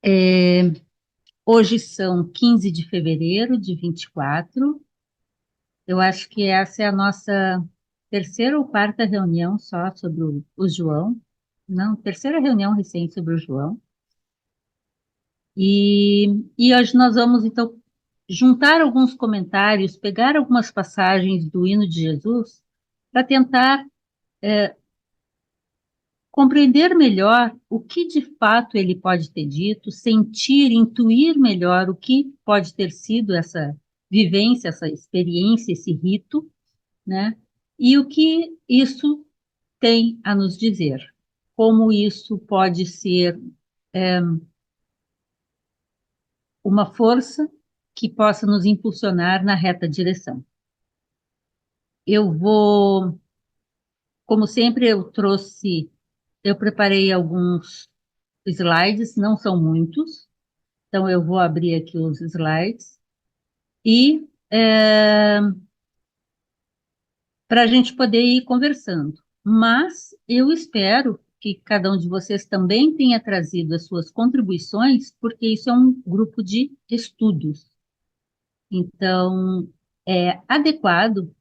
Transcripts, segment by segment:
É, hoje são 15 de fevereiro de 24. Eu acho que essa é a nossa terceira ou quarta reunião só sobre o João. Não, terceira reunião recente sobre o João. E hoje nós vamos, então, juntar alguns comentários, pegar algumas passagens do hino de Jesus para tentar compreender melhor o que de fato ele pode ter dito, sentir, intuir melhor o que pode ter sido essa vivência, essa experiência, esse rito, né? E o que isso tem a nos dizer, como isso pode ser uma força que possa nos impulsionar na reta direção. Eu vou, como sempre, eu preparei alguns slides, não são muitos, então eu vou abrir aqui os slides e para a gente poder ir conversando. Mas eu espero que cada um de vocês também tenha trazido as suas contribuições, porque isso é um grupo de estudos. Então, é adequado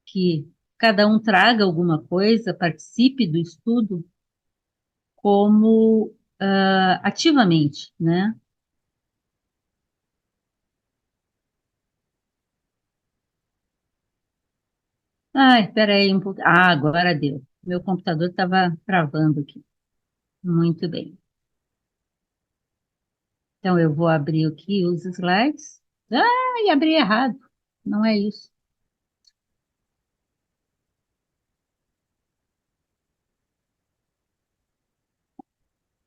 que cada um traga alguma coisa, participe do estudo como ativamente, né? Ai, espera aí um pouco. Ah, agora deu. Meu computador estava travando aqui. Muito bem. Então, eu vou abrir aqui os slides. Ai, abri errado. Não é isso.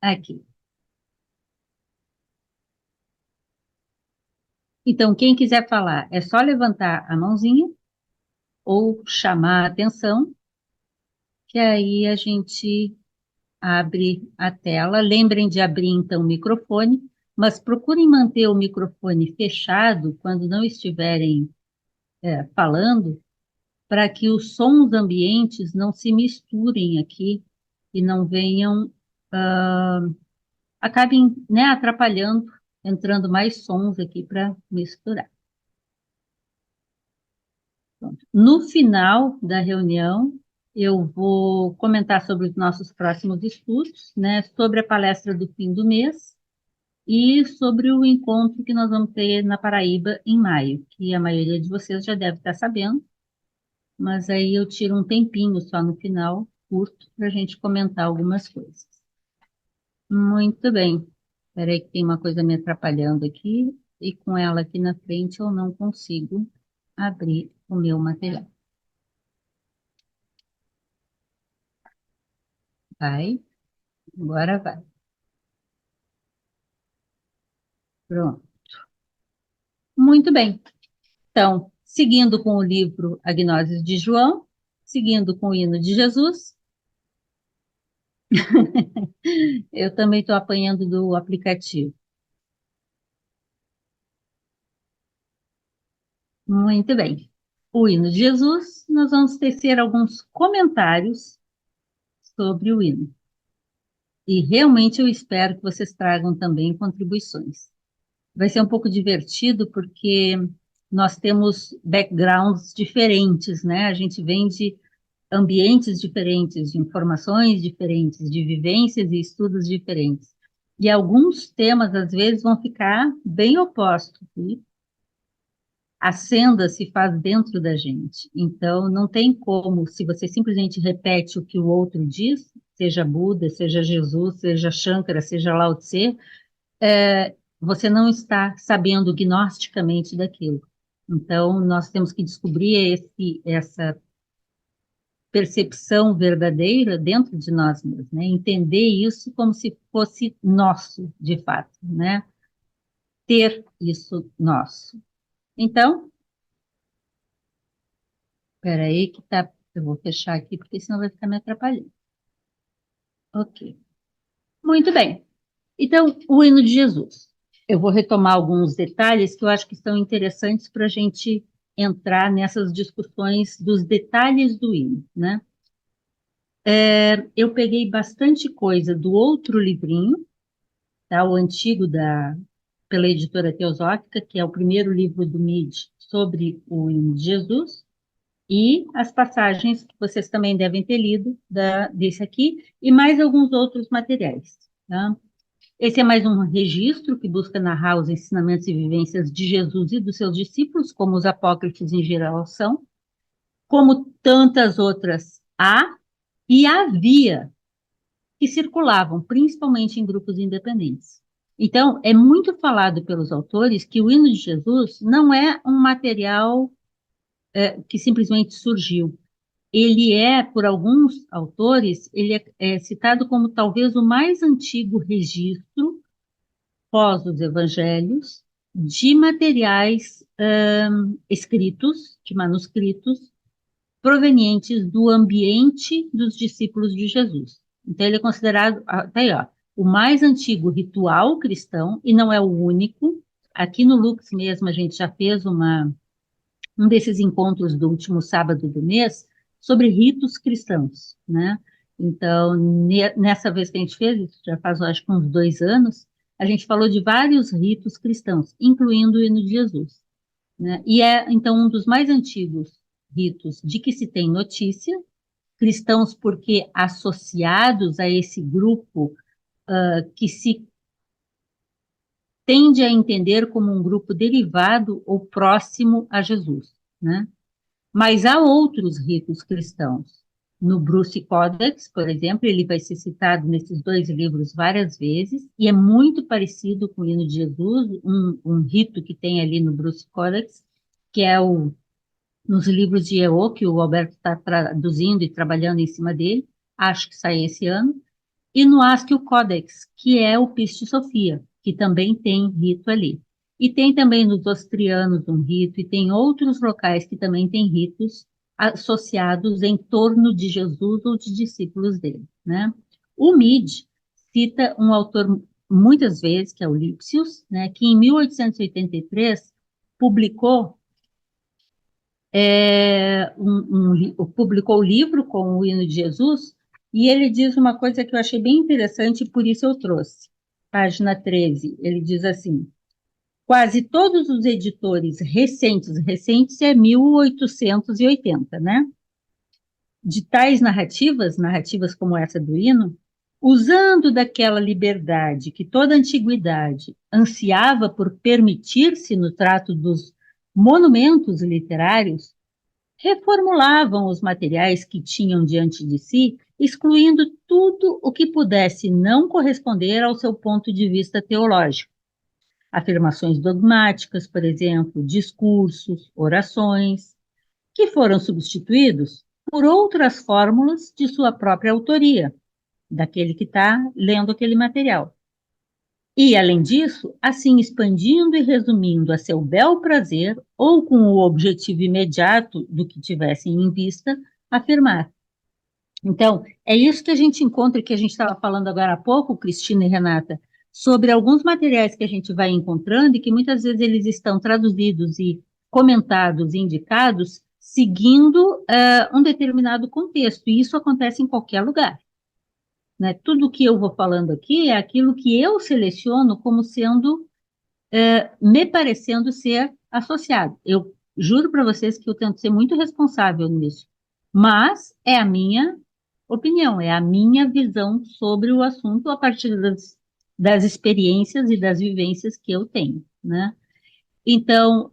Aqui. Então, quem quiser falar, é só levantar a mãozinha ou chamar a atenção, que aí a gente abre a tela. Lembrem de abrir, então, o microfone, mas procurem manter o microfone fechado quando não estiverem falando, para que os sons ambientes não se misturem aqui e não venham, acabem, né, atrapalhando, entrando mais sons aqui para misturar. Pronto. No final da reunião, eu vou comentar sobre os nossos próximos estudos, né, sobre a palestra do fim do mês e sobre o encontro que nós vamos ter na Paraíba em maio, que a maioria de vocês já deve estar sabendo, mas aí eu tiro um tempinho só no final, curto, para a gente comentar algumas coisas. Muito bem. Espera aí que tem uma coisa me atrapalhando aqui, e com ela aqui na frente eu não consigo abrir o meu material. Vai, agora vai. Pronto. Muito bem. Então, seguindo com o livro Agnoses de João, seguindo com o hino de Jesus, eu também estou apanhando do aplicativo. Muito bem. O hino de Jesus, nós vamos tecer alguns comentários sobre o hino. E realmente eu espero que vocês tragam também contribuições. Vai ser um pouco divertido porque nós temos backgrounds diferentes, né? A gente vem de ambientes diferentes, de informações diferentes, de vivências e estudos diferentes. E alguns temas, às vezes, vão ficar bem opostos. E a senda se faz dentro da gente. Então, não tem como, se você simplesmente repete o que o outro diz, seja Buda, seja Jesus, seja Shankara, seja Lao Tse, você não está sabendo gnosticamente daquilo. Então, nós temos que descobrir essa percepção verdadeira dentro de nós mesmos, né? Entender isso como se fosse nosso, de fato, né? Ter isso nosso. Então, espera aí que tá, eu vou fechar aqui porque senão vai ficar me atrapalhando. Ok. Muito bem. Então, o hino de Jesus. Eu vou retomar alguns detalhes que eu acho que são interessantes para a gente entrar nessas discussões dos detalhes do hino, né? Eu peguei bastante coisa do outro livrinho, tá? O antigo pela editora Teosófica, que é o primeiro livro do MID sobre o hino de Jesus, e as passagens que vocês também devem ter lido desse aqui, e mais alguns outros materiais, tá? Esse é mais um registro que busca narrar os ensinamentos e vivências de Jesus e dos seus discípulos, como os apócrifos em geral são, como tantas outras há e havia que circulavam, principalmente em grupos independentes. Então, é muito falado pelos autores que o hino de Jesus não é um material que simplesmente surgiu. Ele é, por alguns autores, ele é citado como talvez o mais antigo registro, pós os evangelhos, de materiais escritos, de manuscritos, provenientes do ambiente dos discípulos de Jesus. Então, ele é considerado, tá aí, ó, o mais antigo ritual cristão, e não é o único. Aqui no Lux mesmo, a gente já fez um desses encontros do último sábado do mês sobre ritos cristãos, né? Então, nessa vez que a gente fez, isso já faz, acho que uns 2 anos, a gente falou de vários ritos cristãos, incluindo o hino de Jesus, né? E é, então, um dos mais antigos ritos de que se tem notícia, cristãos porque associados a esse grupo que se tende a entender como um grupo derivado ou próximo a Jesus, né? Mas há outros ritos cristãos. No Bruce Codex, por exemplo, ele vai ser citado nesses 2 livros várias vezes, e é muito parecido com o hino de Jesus, um rito que tem ali no Bruce Codex, que é nos livros de EO, que o Alberto está traduzindo e trabalhando em cima dele, acho que sai esse ano, e no Ascil Codex, que é o Pistis Sophia, que também tem rito ali. E tem também nos Ostrianos um rito, e tem outros locais que também têm ritos associados em torno de Jesus ou de discípulos dele, né? O Mid cita um autor muitas vezes, que é o Lipsius, né, que em 1883 publicou publicou o livro com o hino de Jesus, e ele diz uma coisa que eu achei bem interessante, por isso eu trouxe. Página 13, ele diz assim: quase todos os editores recentes é 1880, né? De tais narrativas como essa do hino, usando daquela liberdade que toda a antiguidade ansiava por permitir-se no trato dos monumentos literários, reformulavam os materiais que tinham diante de si, excluindo tudo o que pudesse não corresponder ao seu ponto de vista teológico. Afirmações dogmáticas, por exemplo, discursos, orações, que foram substituídos por outras fórmulas de sua própria autoria, daquele que está lendo aquele material. E, além disso, assim expandindo e resumindo a seu bel prazer, ou com o objetivo imediato do que tivessem em vista, afirmar. Então, é isso que a gente encontra, que a gente estava falando agora há pouco, Cristina e Renata, sobre alguns materiais que a gente vai encontrando e que muitas vezes eles estão traduzidos e comentados e indicados seguindo um determinado contexto, e isso acontece em qualquer lugar, né? Tudo que eu vou falando aqui é aquilo que eu seleciono como sendo, me parecendo ser associado. Eu juro para vocês que eu tento ser muito responsável nisso, mas é a minha opinião, é a minha visão sobre o assunto a partir das experiências e das vivências que eu tenho, né? Então,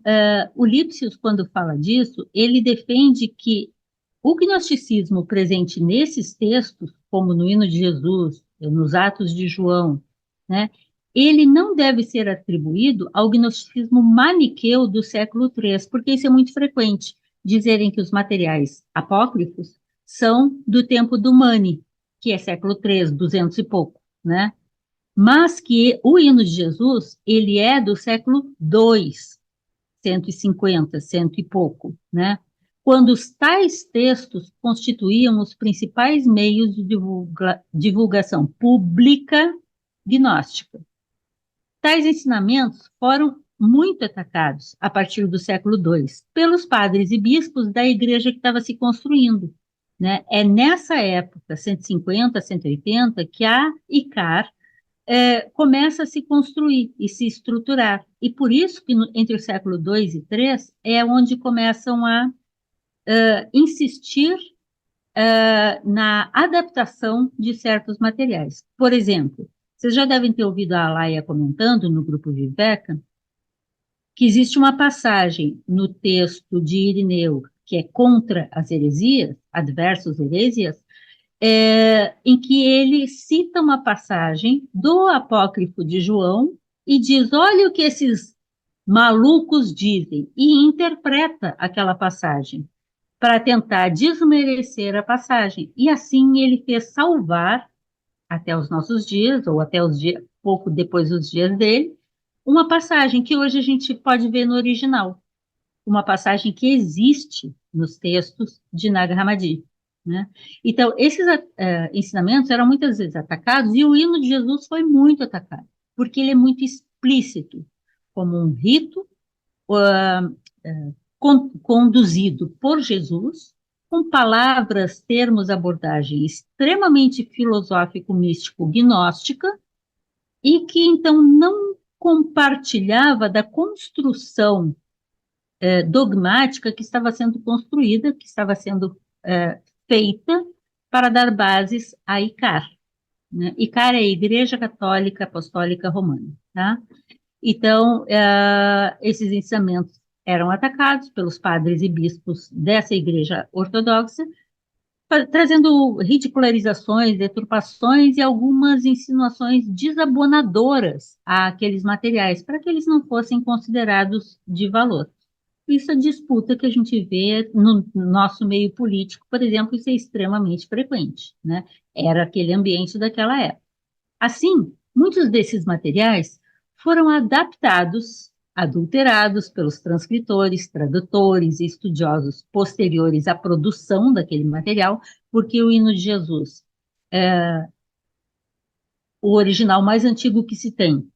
o Lipsius, quando fala disso, ele defende que o gnosticismo presente nesses textos, como no Hino de Jesus, nos Atos de João, né, ele não deve ser atribuído ao gnosticismo maniqueu do século III, porque isso é muito frequente, dizerem que os materiais apócrifos são do tempo do Mani, que é século III, 200 e pouco, né? Mas que o Hino de Jesus, ele é do século II, 150, cento e pouco, né? Quando os tais textos constituíam os principais meios de divulgação pública gnóstica. Tais ensinamentos foram muito atacados a partir do século II pelos padres e bispos da igreja que estava se construindo, né? É nessa época, 150, 180, que a ICAR começa a se construir e se estruturar. E por isso que entre o século II e III é onde começam a insistir na adaptação de certos materiais. Por exemplo, vocês já devem ter ouvido a Alaia comentando no grupo Viveca que existe uma passagem no texto de Irineu que é contra as heresias, adversos heresias, em que ele cita uma passagem do apócrifo de João e diz: olha o que esses malucos dizem, e interpreta aquela passagem para tentar desmerecer a passagem. E assim ele fez salvar, até os nossos dias, ou até os dias, pouco depois dos dias dele, uma passagem que hoje a gente pode ver no original, uma passagem que existe nos textos de Nag Hammadi, né? Então, esses ensinamentos eram muitas vezes atacados, e o hino de Jesus foi muito atacado, porque ele é muito explícito, como um rito conduzido por Jesus, com palavras, termos, abordagem extremamente filosófico-místico-gnóstica, e que então não compartilhava da construção dogmática que estava sendo construída, que estava sendo feita para dar bases a ICAR. Né? ICAR é a Igreja Católica Apostólica Romana. Tá? Então, esses ensinamentos eram atacados pelos padres e bispos dessa igreja ortodoxa, trazendo ridicularizações, deturpações e algumas insinuações desabonadoras àqueles materiais, para que eles não fossem considerados de valor. Isso é disputa que a gente vê no nosso meio político, por exemplo, isso é extremamente frequente, né? Era aquele ambiente daquela época. Assim, muitos desses materiais foram adaptados, adulterados pelos transcritores, tradutores e estudiosos posteriores à produção daquele material, porque o hino de Jesus, o original mais antigo que se tem,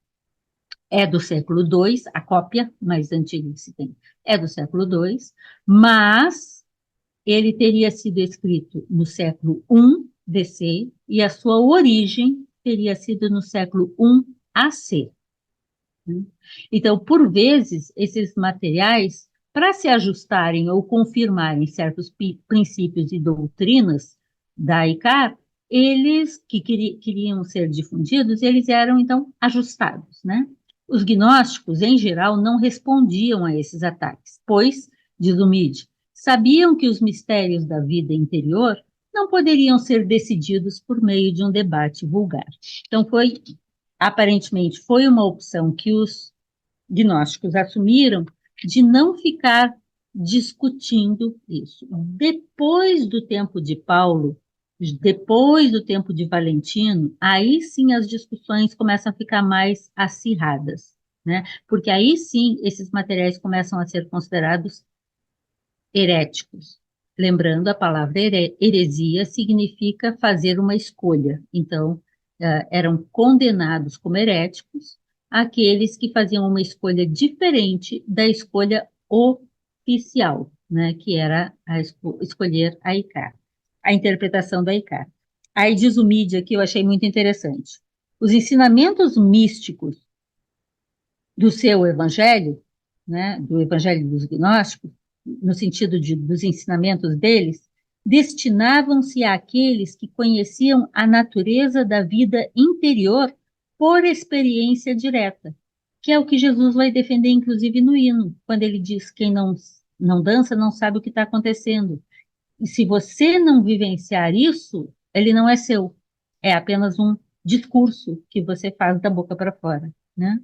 é do século II, a cópia mais antiga que se tem é do século II, mas ele teria sido escrito no século I DC e a sua origem teria sido no século I AC. Então, por vezes, esses materiais, para se ajustarem ou confirmarem certos princípios e doutrinas da ICAR, eles que queriam ser difundidos, eles eram, então, ajustados, né? Os gnósticos, em geral, não respondiam a esses ataques, pois, diz o Mide, sabiam que os mistérios da vida interior não poderiam ser decididos por meio de um debate vulgar. Então, aparentemente, foi uma opção que os gnósticos assumiram de não ficar discutindo isso. Depois do tempo de Paulo, depois do tempo de Valentino, aí sim as discussões começam a ficar mais acirradas, né? Porque aí sim esses materiais começam a ser considerados heréticos. Lembrando, a palavra heresia significa fazer uma escolha. Então, eram condenados como heréticos aqueles que faziam uma escolha diferente da escolha oficial, né, que era escolher a ICAR, a interpretação da ICAR. Aí diz o Mídia, que eu achei muito interessante. Os ensinamentos místicos do seu evangelho, né, do evangelho dos gnósticos, no sentido dos ensinamentos deles, destinavam-se àqueles que conheciam a natureza da vida interior por experiência direta, que é o que Jesus vai defender, inclusive, no hino, quando ele diz: quem não dança não sabe o que está acontecendo. E se você não vivenciar isso, ele não é seu, é apenas um discurso que você faz da boca para fora, né?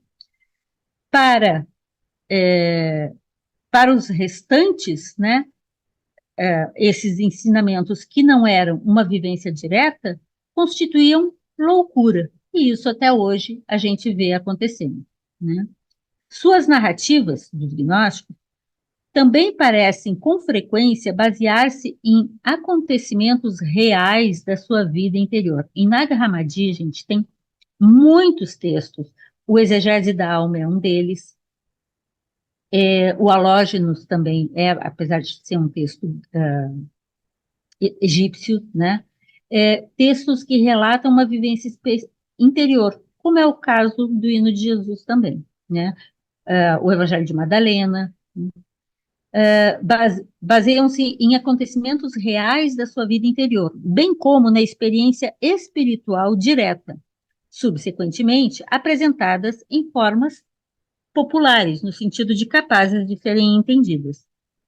Para para os restantes, né, esses ensinamentos que não eram uma vivência direta, constituíam loucura. E isso até hoje a gente vê acontecendo, né? Suas narrativas, dos gnósticos, também parecem com frequência basear-se em acontecimentos reais da sua vida interior. Em Nag Hammadi, a gente tem muitos textos. O Exegese da Alma é um deles. O Halógenos também apesar de ser um texto egípcio, né? Textos que relatam uma vivência interior. como é o caso do hino de Jesus também, né? O Evangelho de Madalena, baseiam-se em acontecimentos reais da sua vida interior, bem como na experiência espiritual direta, subsequentemente apresentadas em formas populares, no sentido de capazes de serem entendidas.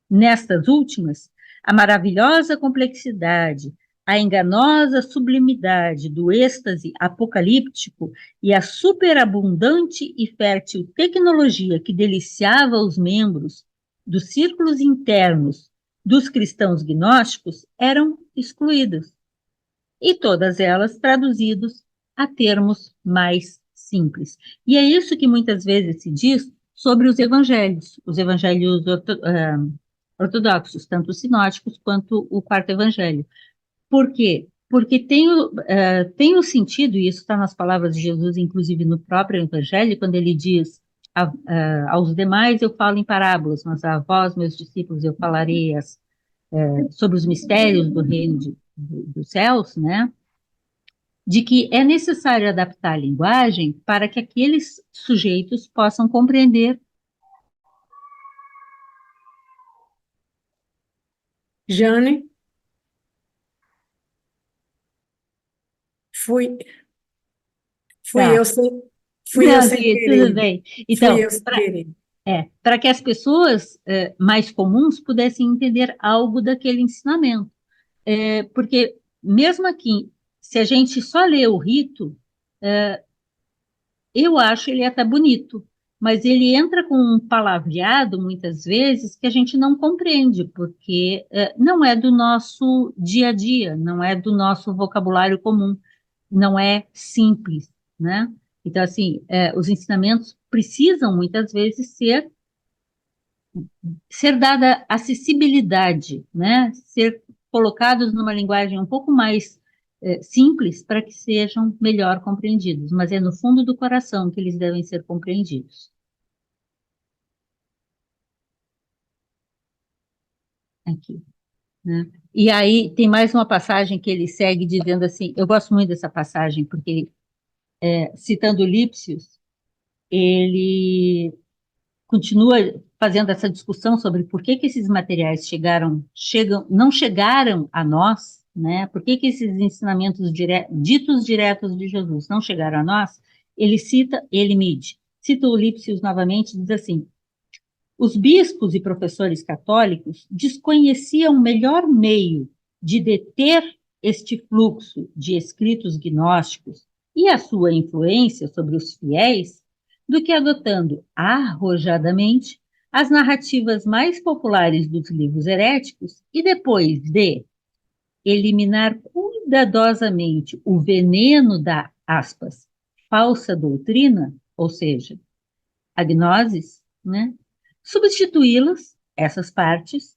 Nestas últimas, a maravilhosa complexidade, a enganosa sublimidade do êxtase apocalíptico e a superabundante e fértil tecnologia que deliciava os membros dos círculos internos dos cristãos gnósticos eram excluídas, e todas elas traduzidos a termos mais simples. E é isso que muitas vezes se diz sobre os evangelhos ortodoxos, tanto os sinóticos quanto o quarto evangelho. Por quê? Porque tem o sentido, e isso está nas palavras de Jesus, inclusive no próprio evangelho, quando ele diz aos demais eu falo em parábolas, mas a vós, meus discípulos, eu falarei sobre os mistérios do reino dos céus, né? De que é necessário adaptar a linguagem para que aqueles sujeitos possam compreender. Jane, fui, fui Tá. eu sem, fui eu Não, sem Gui, tudo querer. bem. Fui Então, eu sem querer. para que as pessoas mais comuns pudessem entender algo daquele ensinamento. Porque, mesmo aqui, se a gente só lê o rito, eu acho ele até bonito, mas ele entra com um palavreado, muitas vezes, que a gente não compreende, porque não é do nosso dia a dia, não é do nosso vocabulário comum, não é simples, né? Então, assim, os ensinamentos precisam, muitas vezes, ser dada acessibilidade, né? Ser colocados numa linguagem um pouco mais simples para que sejam melhor compreendidos, mas é no fundo do coração que eles devem ser compreendidos. Aqui, né? E aí tem mais uma passagem que ele segue dizendo assim, eu gosto muito dessa passagem, porque citando Lipsius, ele continua fazendo essa discussão sobre por que esses materiais não chegaram a nós, né? Por que esses ensinamentos ditos diretos de Jesus não chegaram a nós? Ele mide, cita o Lipsius novamente, diz assim: os bispos e professores católicos desconheciam o melhor meio de deter este fluxo de escritos gnósticos e a sua influência sobre os fiéis do que adotando arrojadamente as narrativas mais populares dos livros heréticos e depois de eliminar cuidadosamente o veneno da, aspas, falsa doutrina, ou seja, a gnosis, né? Substituí-las, essas partes,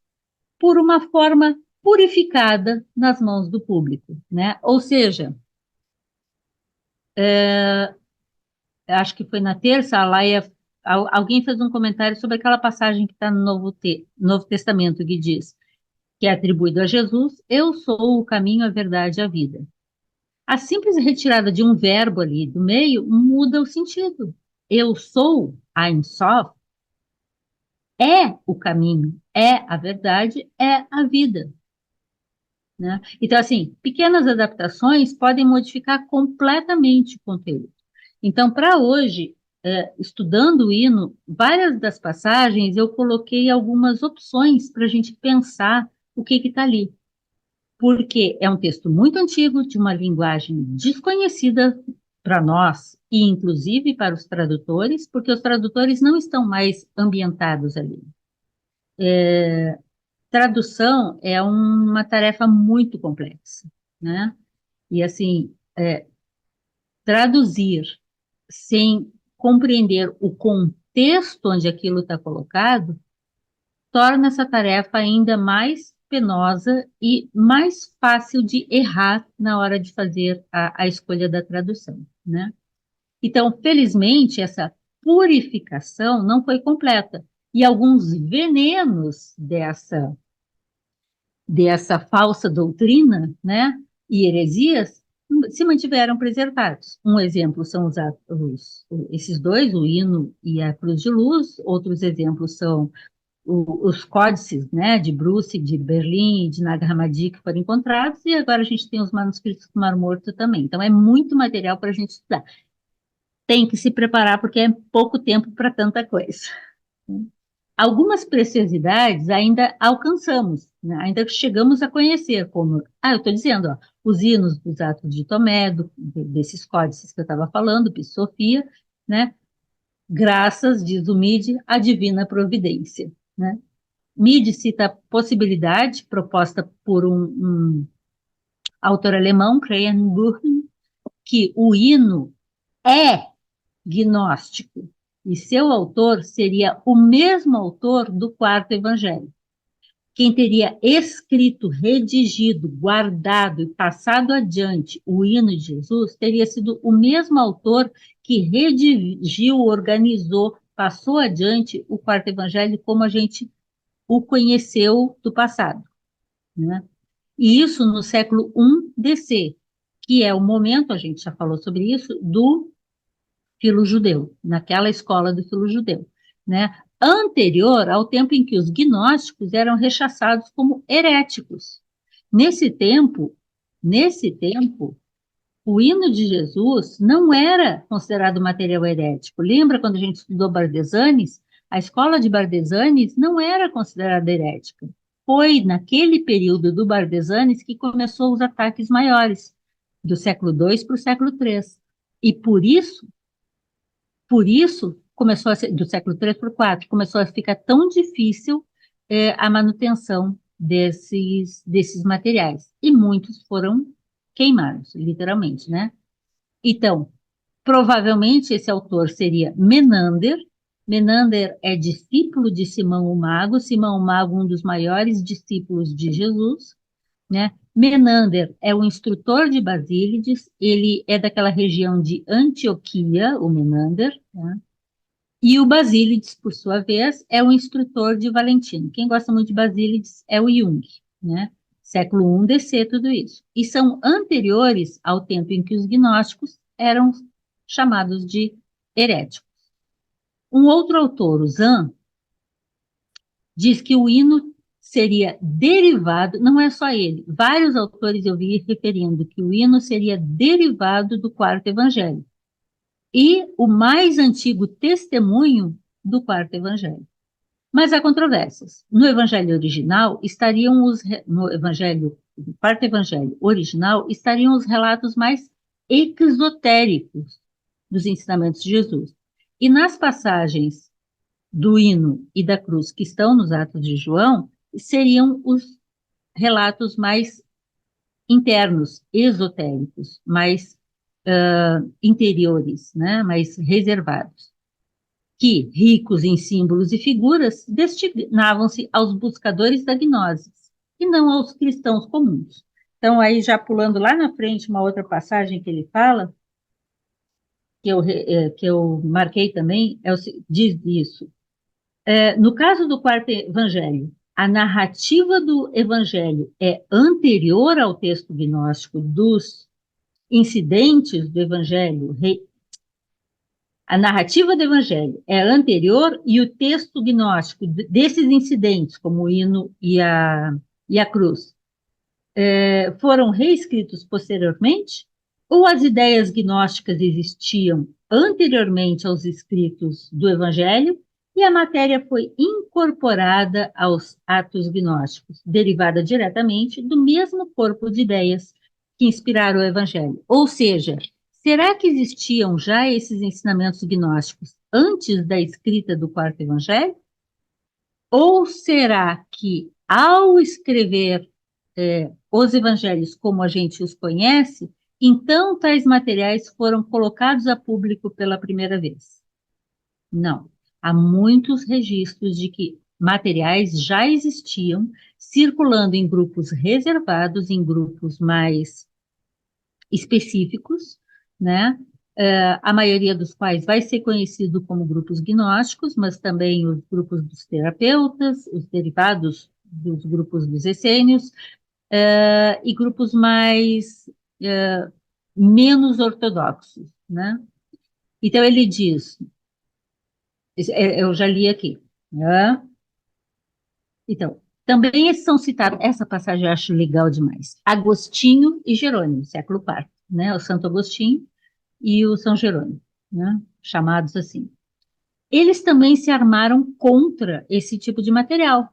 por uma forma purificada nas mãos do público, né? Ou seja, acho que foi na terça, a Laia, alguém fez um comentário sobre aquela passagem que está no Novo Testamento, que diz, que é atribuído a Jesus, eu sou o caminho, a verdade e a vida. A simples retirada de um verbo ali do meio muda o sentido. Eu sou, Ein Sof, é o caminho, é a verdade, é a vida, né? Então, assim, pequenas adaptações podem modificar completamente o conteúdo. Então, para hoje, estudando o hino, várias das passagens eu coloquei algumas opções para a gente pensar o que está ali. Porque é um texto muito antigo, de uma linguagem desconhecida para nós, e inclusive para os tradutores, porque os tradutores não estão mais ambientados ali. Tradução é uma tarefa muito complexa, né? E assim, traduzir sem compreender o contexto onde aquilo está colocado torna essa tarefa ainda mais penosa e mais fácil de errar na hora de fazer a escolha da tradução, né? Então, felizmente, essa purificação não foi completa e alguns venenos dessa falsa doutrina, né, e heresias, se mantiveram preservados. Um exemplo são esses dois, o hino e a cruz de luz. Outros exemplos são os códices, né, de Bruce, de Berlim e de Nag Hammadi que foram encontrados, e agora a gente tem os manuscritos do Mar Morto também. Então, é muito material para a gente estudar. Tem que se preparar, porque é pouco tempo para tanta coisa. Algumas preciosidades ainda alcançamos, né? Ainda chegamos a conhecer, como, eu estou dizendo, ó, os hinos dos Atos de Tomé, desses códices que eu estava falando, Sofia, né? Graças, diz o Mide, à divina providência, né? Mide cita a possibilidade proposta por um autor alemão, Kreienburg, que o hino é gnóstico, e seu autor seria o mesmo autor do quarto evangelho. Quem teria escrito, redigido, guardado e passado adiante o hino de Jesus teria sido o mesmo autor que redigiu, organizou, passou adiante o quarto evangelho como a gente o conheceu do passado, né? E isso no século I DC, que é o momento, a gente já falou sobre isso, do filo-judeu, naquela escola do filo-judeu, né? Anterior ao tempo em que os gnósticos eram rechaçados como heréticos. Nesse tempo, nesse tempo, o hino de Jesus não era considerado material herético. Lembra quando a gente estudou Bardesanes? A escola de Bardesanes não era considerada herética. Foi naquele período do Bardesanes que começou os ataques maiores, do século II para o século III. E por isso, começou a ser, do século III para o IV, começou a ficar tão difícil a manutenção desses materiais. E muitos foram queimados, literalmente, né? Então, provavelmente esse autor seria Menander. Menander é discípulo de Simão o Mago. Simão o Mago, um dos maiores discípulos de Jesus, né? Menander é o instrutor de Basílides, ele é daquela região de Antioquia, o Menander, né? E o Basílides, por sua vez, é o instrutor de Valentino. Quem gosta muito de Basílides é o Jung, né? Século I DC, tudo isso. E são anteriores ao tempo em que os gnósticos eram chamados de heréticos. Um outro autor, o Zan, diz que o hino seria derivado, não é só ele, vários autores eu vi referindo que o hino seria derivado do quarto evangelho e o mais antigo testemunho do quarto evangelho. Mas há controvérsias. No evangelho original estariam no evangelho, no quarto evangelho original estariam os relatos mais exotéricos dos ensinamentos de Jesus. E nas passagens do hino e da cruz que estão nos Atos de João, seriam os relatos mais internos, esotéricos, mais interiores, né, mais reservados, que, ricos em símbolos e figuras, destinavam-se aos buscadores da gnose, e não aos cristãos comuns. Então, aí já pulando lá na frente, uma outra passagem que ele fala, que eu marquei também, diz isso. No caso do quarto evangelho, a narrativa do evangelho é anterior ao texto gnóstico dos incidentes do evangelho. A narrativa do evangelho é anterior e o texto gnóstico desses incidentes, como o hino e a cruz, foram reescritos posteriormente? Ou as ideias gnósticas existiam anteriormente aos escritos do Evangelho e a matéria foi incorporada aos atos gnósticos, derivada diretamente do mesmo corpo de ideias que inspiraram o Evangelho? Ou seja, será que existiam já esses ensinamentos gnósticos antes da escrita do quarto Evangelho? Ou será que, ao escrever os evangelhos como a gente os conhece, então tais materiais foram colocados a público pela primeira vez? Não. Há muitos registros de que materiais já existiam, circulando em grupos reservados, em grupos mais específicos, né? A maioria dos quais vai ser conhecido como grupos gnósticos, mas também os grupos dos terapeutas, os derivados dos grupos dos essênios, e grupos mais menos ortodoxos, né? Então ele diz, eu já li aqui, né? Então, também são citados, essa passagem eu acho legal demais, Agostinho e Jerônimo, século IV, né? O Santo Agostinho e o São Jerônimo, né? Chamados assim. Eles também se armaram contra esse tipo de material,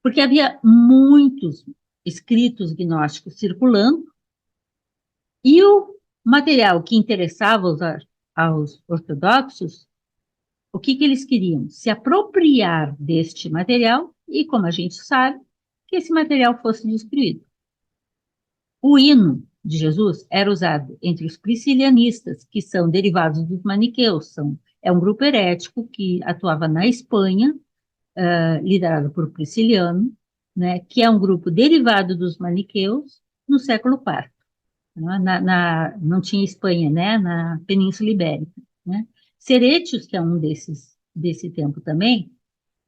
porque havia muitos escritos gnósticos circulando, e o material que interessava aos ortodoxos, o que eles queriam? Se apropriar deste material e, como a gente sabe, que esse material fosse destruído. O hino de Jesus era usado entre os priscilianistas, que são derivados dos maniqueus, é um grupo herético que atuava na Espanha, liderado por Prisciliano, né, que é um grupo derivado dos maniqueus no século IV. Não tinha Espanha, né, na Península Ibérica. Né? Seretius, que é um desse tempo também,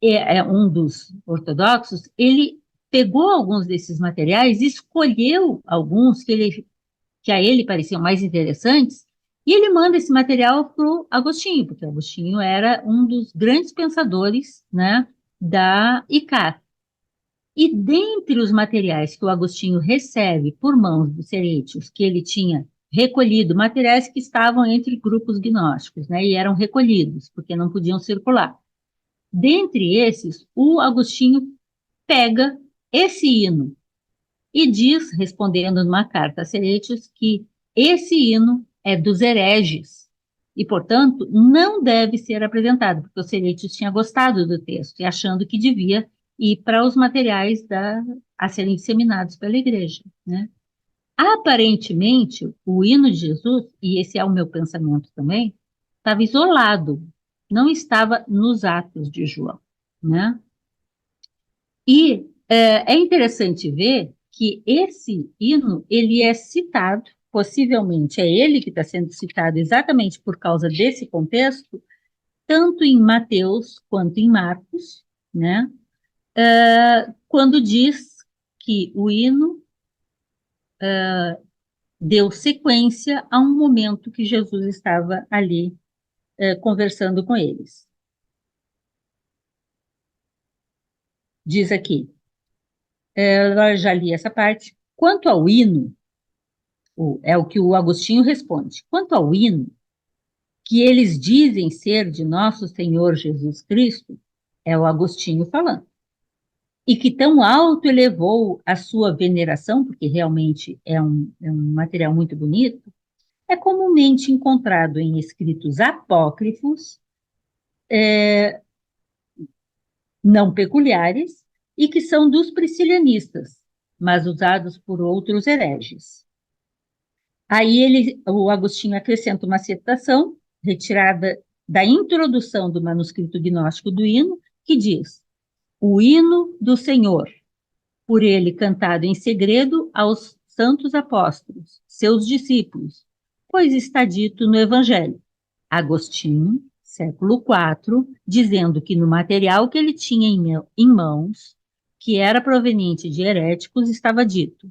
é um dos ortodoxos, ele pegou alguns desses materiais, escolheu alguns que a ele pareciam mais interessantes, e ele manda esse material para o Agostinho, porque Agostinho era um dos grandes pensadores, né, da ICAR. E dentre os materiais que o Agostinho recebe por mãos dos Seretios, que ele tinha recolhido, materiais que estavam entre grupos gnósticos, né, e eram recolhidos, porque não podiam circular. Dentre esses, o Agostinho pega esse hino e diz, respondendo numa carta a Seretios, que esse hino é dos hereges e, portanto, não deve ser apresentado, porque o Seretios tinha gostado do texto e achando que devia ir para os materiais a serem disseminados pela igreja, né? Aparentemente, o hino de Jesus, e esse é o meu pensamento também, estava isolado, não estava nos Atos de João, né? E é interessante ver que esse hino, ele é citado, possivelmente é ele que está sendo citado exatamente por causa desse contexto, tanto em Mateus quanto em Marcos, né? Quando diz que o hino deu sequência a um momento que Jesus estava ali conversando com eles. Diz aqui, eu já li essa parte, quanto ao hino, é o que o Agostinho responde, quanto ao hino, que eles dizem ser de nosso Senhor Jesus Cristo, é o Agostinho falando, e que tão alto elevou a sua veneração, porque realmente é um material muito bonito, é comumente encontrado em escritos apócrifos, não peculiares, e que são dos priscilianistas, mas usados por outros hereges. Aí o Agostinho acrescenta uma citação, retirada da introdução do manuscrito gnóstico do hino, que diz: o hino do Senhor, por ele cantado em segredo aos santos apóstolos, seus discípulos, pois está dito no Evangelho. Agostinho, século IV, dizendo que no material que ele tinha em mãos, que era proveniente de heréticos, estava dito: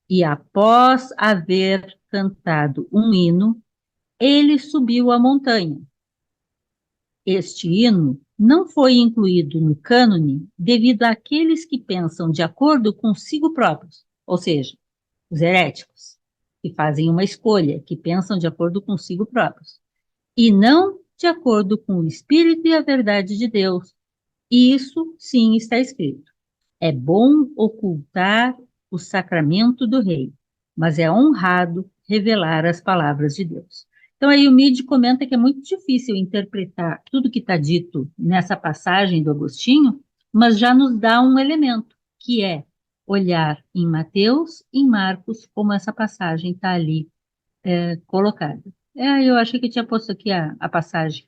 e após haver cantado um hino, ele subiu a montanha. Este hino não foi incluído no cânone devido àqueles que pensam de acordo consigo próprios, ou seja, os heréticos, que fazem uma escolha, que pensam de acordo consigo próprios, e não de acordo com o Espírito e a verdade de Deus. E isso sim está escrito. É bom ocultar o sacramento do rei, mas é honrado revelar as palavras de Deus. Então, aí o Mide comenta que é muito difícil interpretar tudo que está dito nessa passagem do Agostinho, mas já nos dá um elemento, que é olhar em Mateus e em Marcos como essa passagem está ali colocada. Eu achei que tinha posto aqui a passagem,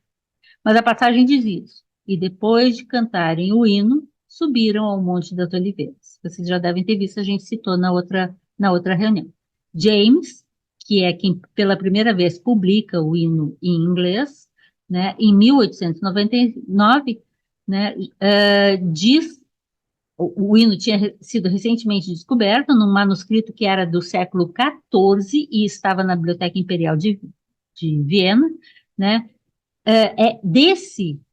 mas a passagem diz isso. E depois de cantarem o hino, subiram ao Monte das Oliveiras. Vocês já devem ter visto, a gente citou na outra reunião. James, que é quem pela primeira vez publica o hino em inglês, né, em 1899, né, diz o hino tinha sido recentemente descoberto num manuscrito que era do século XIV e estava na Biblioteca Imperial de Viena, né?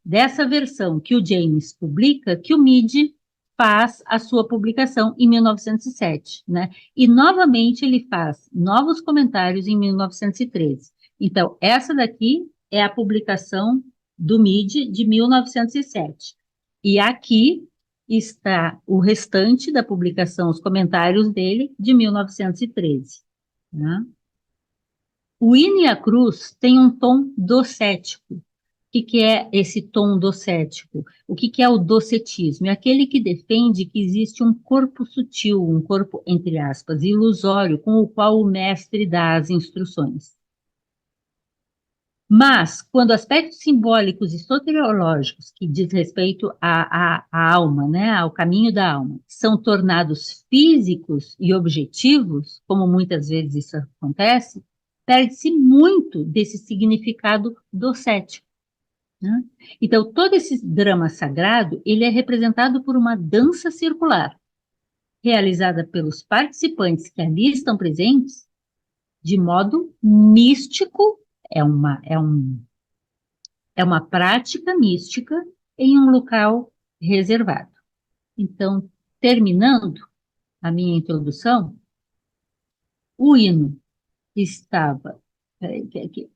Dessa versão que o James publica que o Meade faz a sua publicação em 1907, né? E novamente ele faz novos comentários em 1913. Então, essa daqui é a publicação do Meade de 1907. E aqui está o restante da publicação, os comentários dele de 1913, né? O hino e a cruz têm um tom docético. O que é esse tom docético? O que é o docetismo? É aquele que defende que existe um corpo sutil, um corpo, entre aspas, ilusório, com o qual o mestre dá as instruções. Mas, quando aspectos simbólicos e soteriológicos, que diz respeito à alma, né, ao caminho da alma, são tornados físicos e objetivos, como muitas vezes isso acontece, perde-se muito desse significado docético, né? Então, todo esse drama sagrado, ele é representado por uma dança circular, realizada pelos participantes que ali estão presentes, de modo místico, é uma prática mística em um local reservado. Então, terminando a minha introdução, o hino estava, peraí, que aqui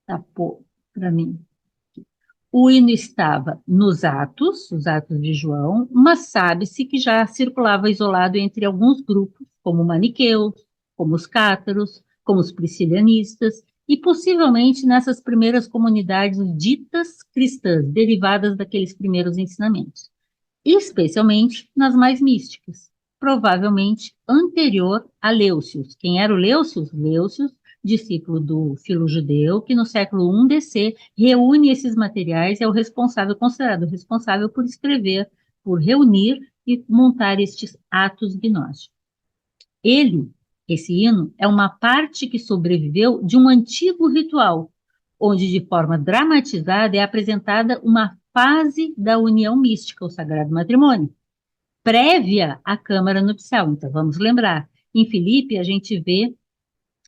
tapou para mim. O hino estava nos Atos, os Atos de João, mas sabe-se que já circulava isolado entre alguns grupos, como maniqueus, como os cátaros, como os priscilianistas, e possivelmente nessas primeiras comunidades ditas cristãs, derivadas daqueles primeiros ensinamentos, especialmente nas mais místicas, provavelmente anterior a Leucius. Quem era o Leucius? Leucius, discípulo do filo-judeu, que no século I DC reúne esses materiais e é o responsável, considerado responsável por escrever, por reunir e montar estes atos gnósticos. Ele, esse hino, é uma parte que sobreviveu de um antigo ritual, onde de forma dramatizada é apresentada uma fase da união mística, o sagrado matrimônio, prévia à câmara nupcial. Então, vamos lembrar, em Filipe a gente vê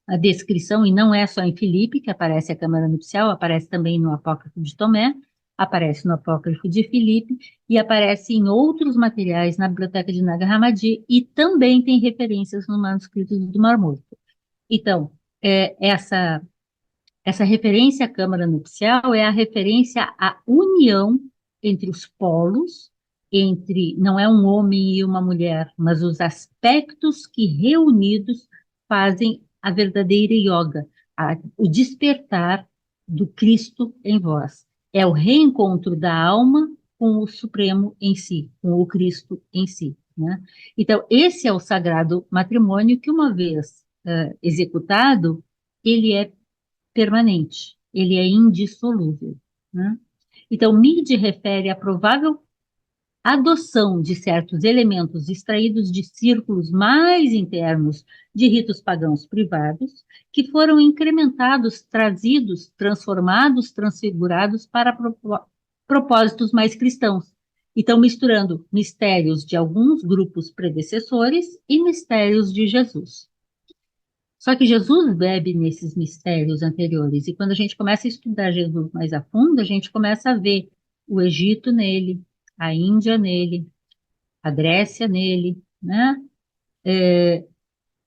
a descrição, e não é só em Filipe que aparece a câmara nupcial, aparece também no Apócrifo de Tomé, aparece no Apócrifo de Filipe e aparece em outros materiais na Biblioteca de Nag Hammadi e também tem referências no manuscrito do Mar Morto. Então, essa referência à câmara nupcial é a referência à união entre os polos, não é um homem e uma mulher, mas os aspectos que reunidos fazem a verdadeira yoga, o despertar do Cristo em vós. É o reencontro da alma com o Supremo em si, com o Cristo em si, né? Então, esse é o sagrado matrimônio que, uma vez executado, ele é permanente, ele é indissolúvel, né? Então, Meade refere à provável adoção de certos elementos extraídos de círculos mais internos de ritos pagãos privados, que foram incrementados, trazidos, transformados, transfigurados para propósitos mais cristãos. Então, misturando mistérios de alguns grupos predecessores e mistérios de Jesus. Só que Jesus bebe nesses mistérios anteriores, e quando a gente começa a estudar Jesus mais a fundo, a gente começa a ver o Egito nele, a Índia nele, a Grécia nele, né?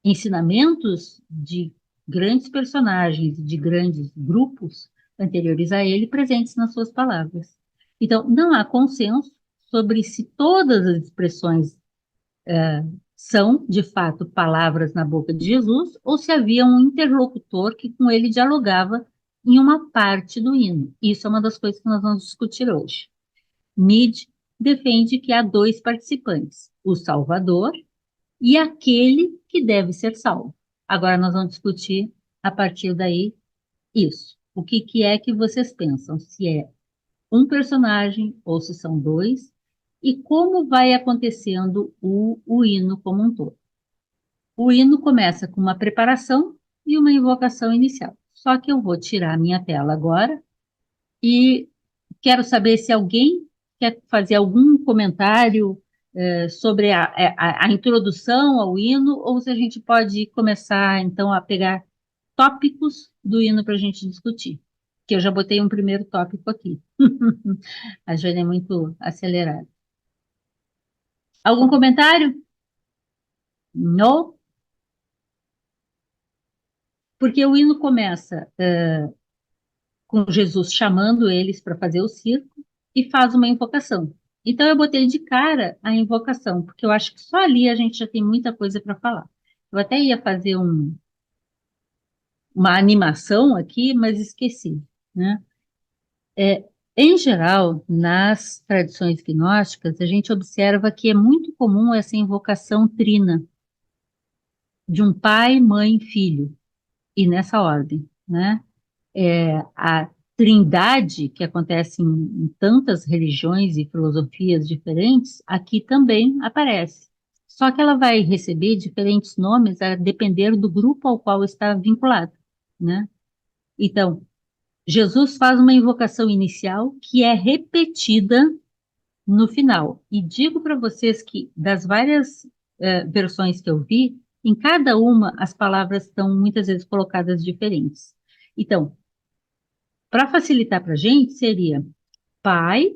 Ensinamentos de grandes personagens, de grandes grupos anteriores a ele, presentes nas suas palavras. Então, não há consenso sobre se todas as expressões são, de fato, palavras na boca de Jesus, ou se havia um interlocutor que com ele dialogava em uma parte do hino. Isso é uma das coisas que nós vamos discutir hoje. Meade defende que há dois participantes, o Salvador e aquele que deve ser salvo. Agora nós vamos discutir, a partir daí, isso. O que é que vocês pensam? Se é um personagem ou se são dois, e como vai acontecendo o hino como um todo. O hino começa com uma preparação e uma invocação inicial. Só que eu vou tirar a minha tela agora e quero saber se alguém quer fazer algum comentário, sobre a introdução ao hino, ou se a gente pode começar, então, a pegar tópicos do hino para a gente discutir. Que eu já botei um primeiro tópico aqui. A Jane é muito acelerada. Algum comentário? Não? Porque o hino começa com Jesus chamando eles para fazer o circo e faz uma invocação. Então eu botei de cara a invocação, porque eu acho que só ali a gente já tem muita coisa para falar. Eu até ia fazer uma animação aqui, mas esqueci, né? Em geral, nas tradições gnósticas, a gente observa que é muito comum essa invocação trina, de um pai, mãe, filho, e nessa ordem, né? A trindade, que acontece em tantas religiões e filosofias diferentes, aqui também aparece. Só que ela vai receber diferentes nomes a depender do grupo ao qual está vinculado, né? Então, Jesus faz uma invocação inicial que é repetida no final. E digo para vocês que, das várias versões que eu vi, em cada uma as palavras estão muitas vezes colocadas diferentes. Então, para facilitar para a gente, seria pai,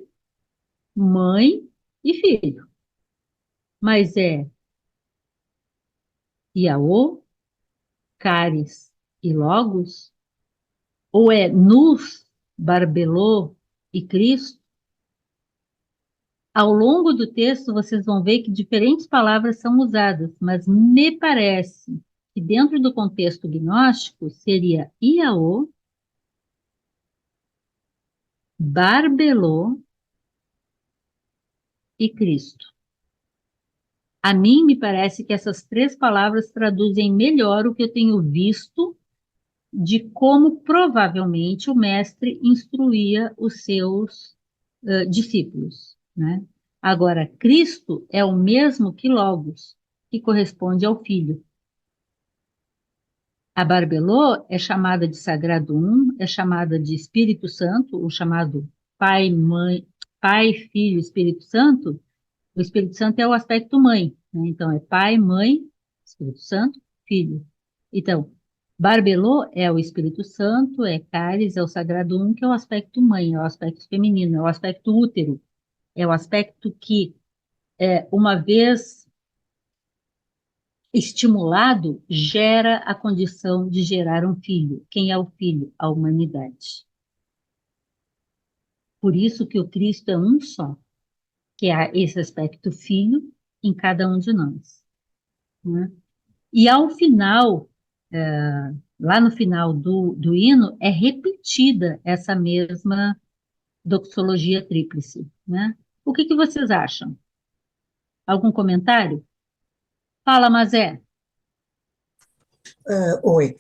mãe e filho. Mas é Iaô, Caris e Logos? Ou é Nus, Barbelô e Cristo? Ao longo do texto, vocês vão ver que diferentes palavras são usadas, mas me parece que dentro do contexto gnóstico seria Iaô, Barbelô e Cristo. A mim me parece que essas três palavras traduzem melhor o que eu tenho visto de como provavelmente o mestre instruía os seus discípulos, né? Agora, Cristo é o mesmo que Logos, que corresponde ao Filho. A Barbelô é chamada de Sagradum, é chamada de Espírito Santo, o chamado Pai, Mãe, Pai, Filho, Espírito Santo. O Espírito Santo é o aspecto mãe, né? Então é Pai, Mãe, Espírito Santo, Filho. Então, Barbelô é o Espírito Santo, é Cáris, é o Sagradum, que é o aspecto mãe, é o aspecto feminino, é o aspecto útero, é o aspecto que, uma vez estimulado, gera a condição de gerar um filho. Quem é o filho? A humanidade. Por isso que o Cristo é um só, que é esse aspecto filho em cada um de nós, né? E ao final, lá no final do hino, é repetida essa mesma doxologia tríplice, né? O que vocês acham? Algum comentário? Fala, Mazé. Oi.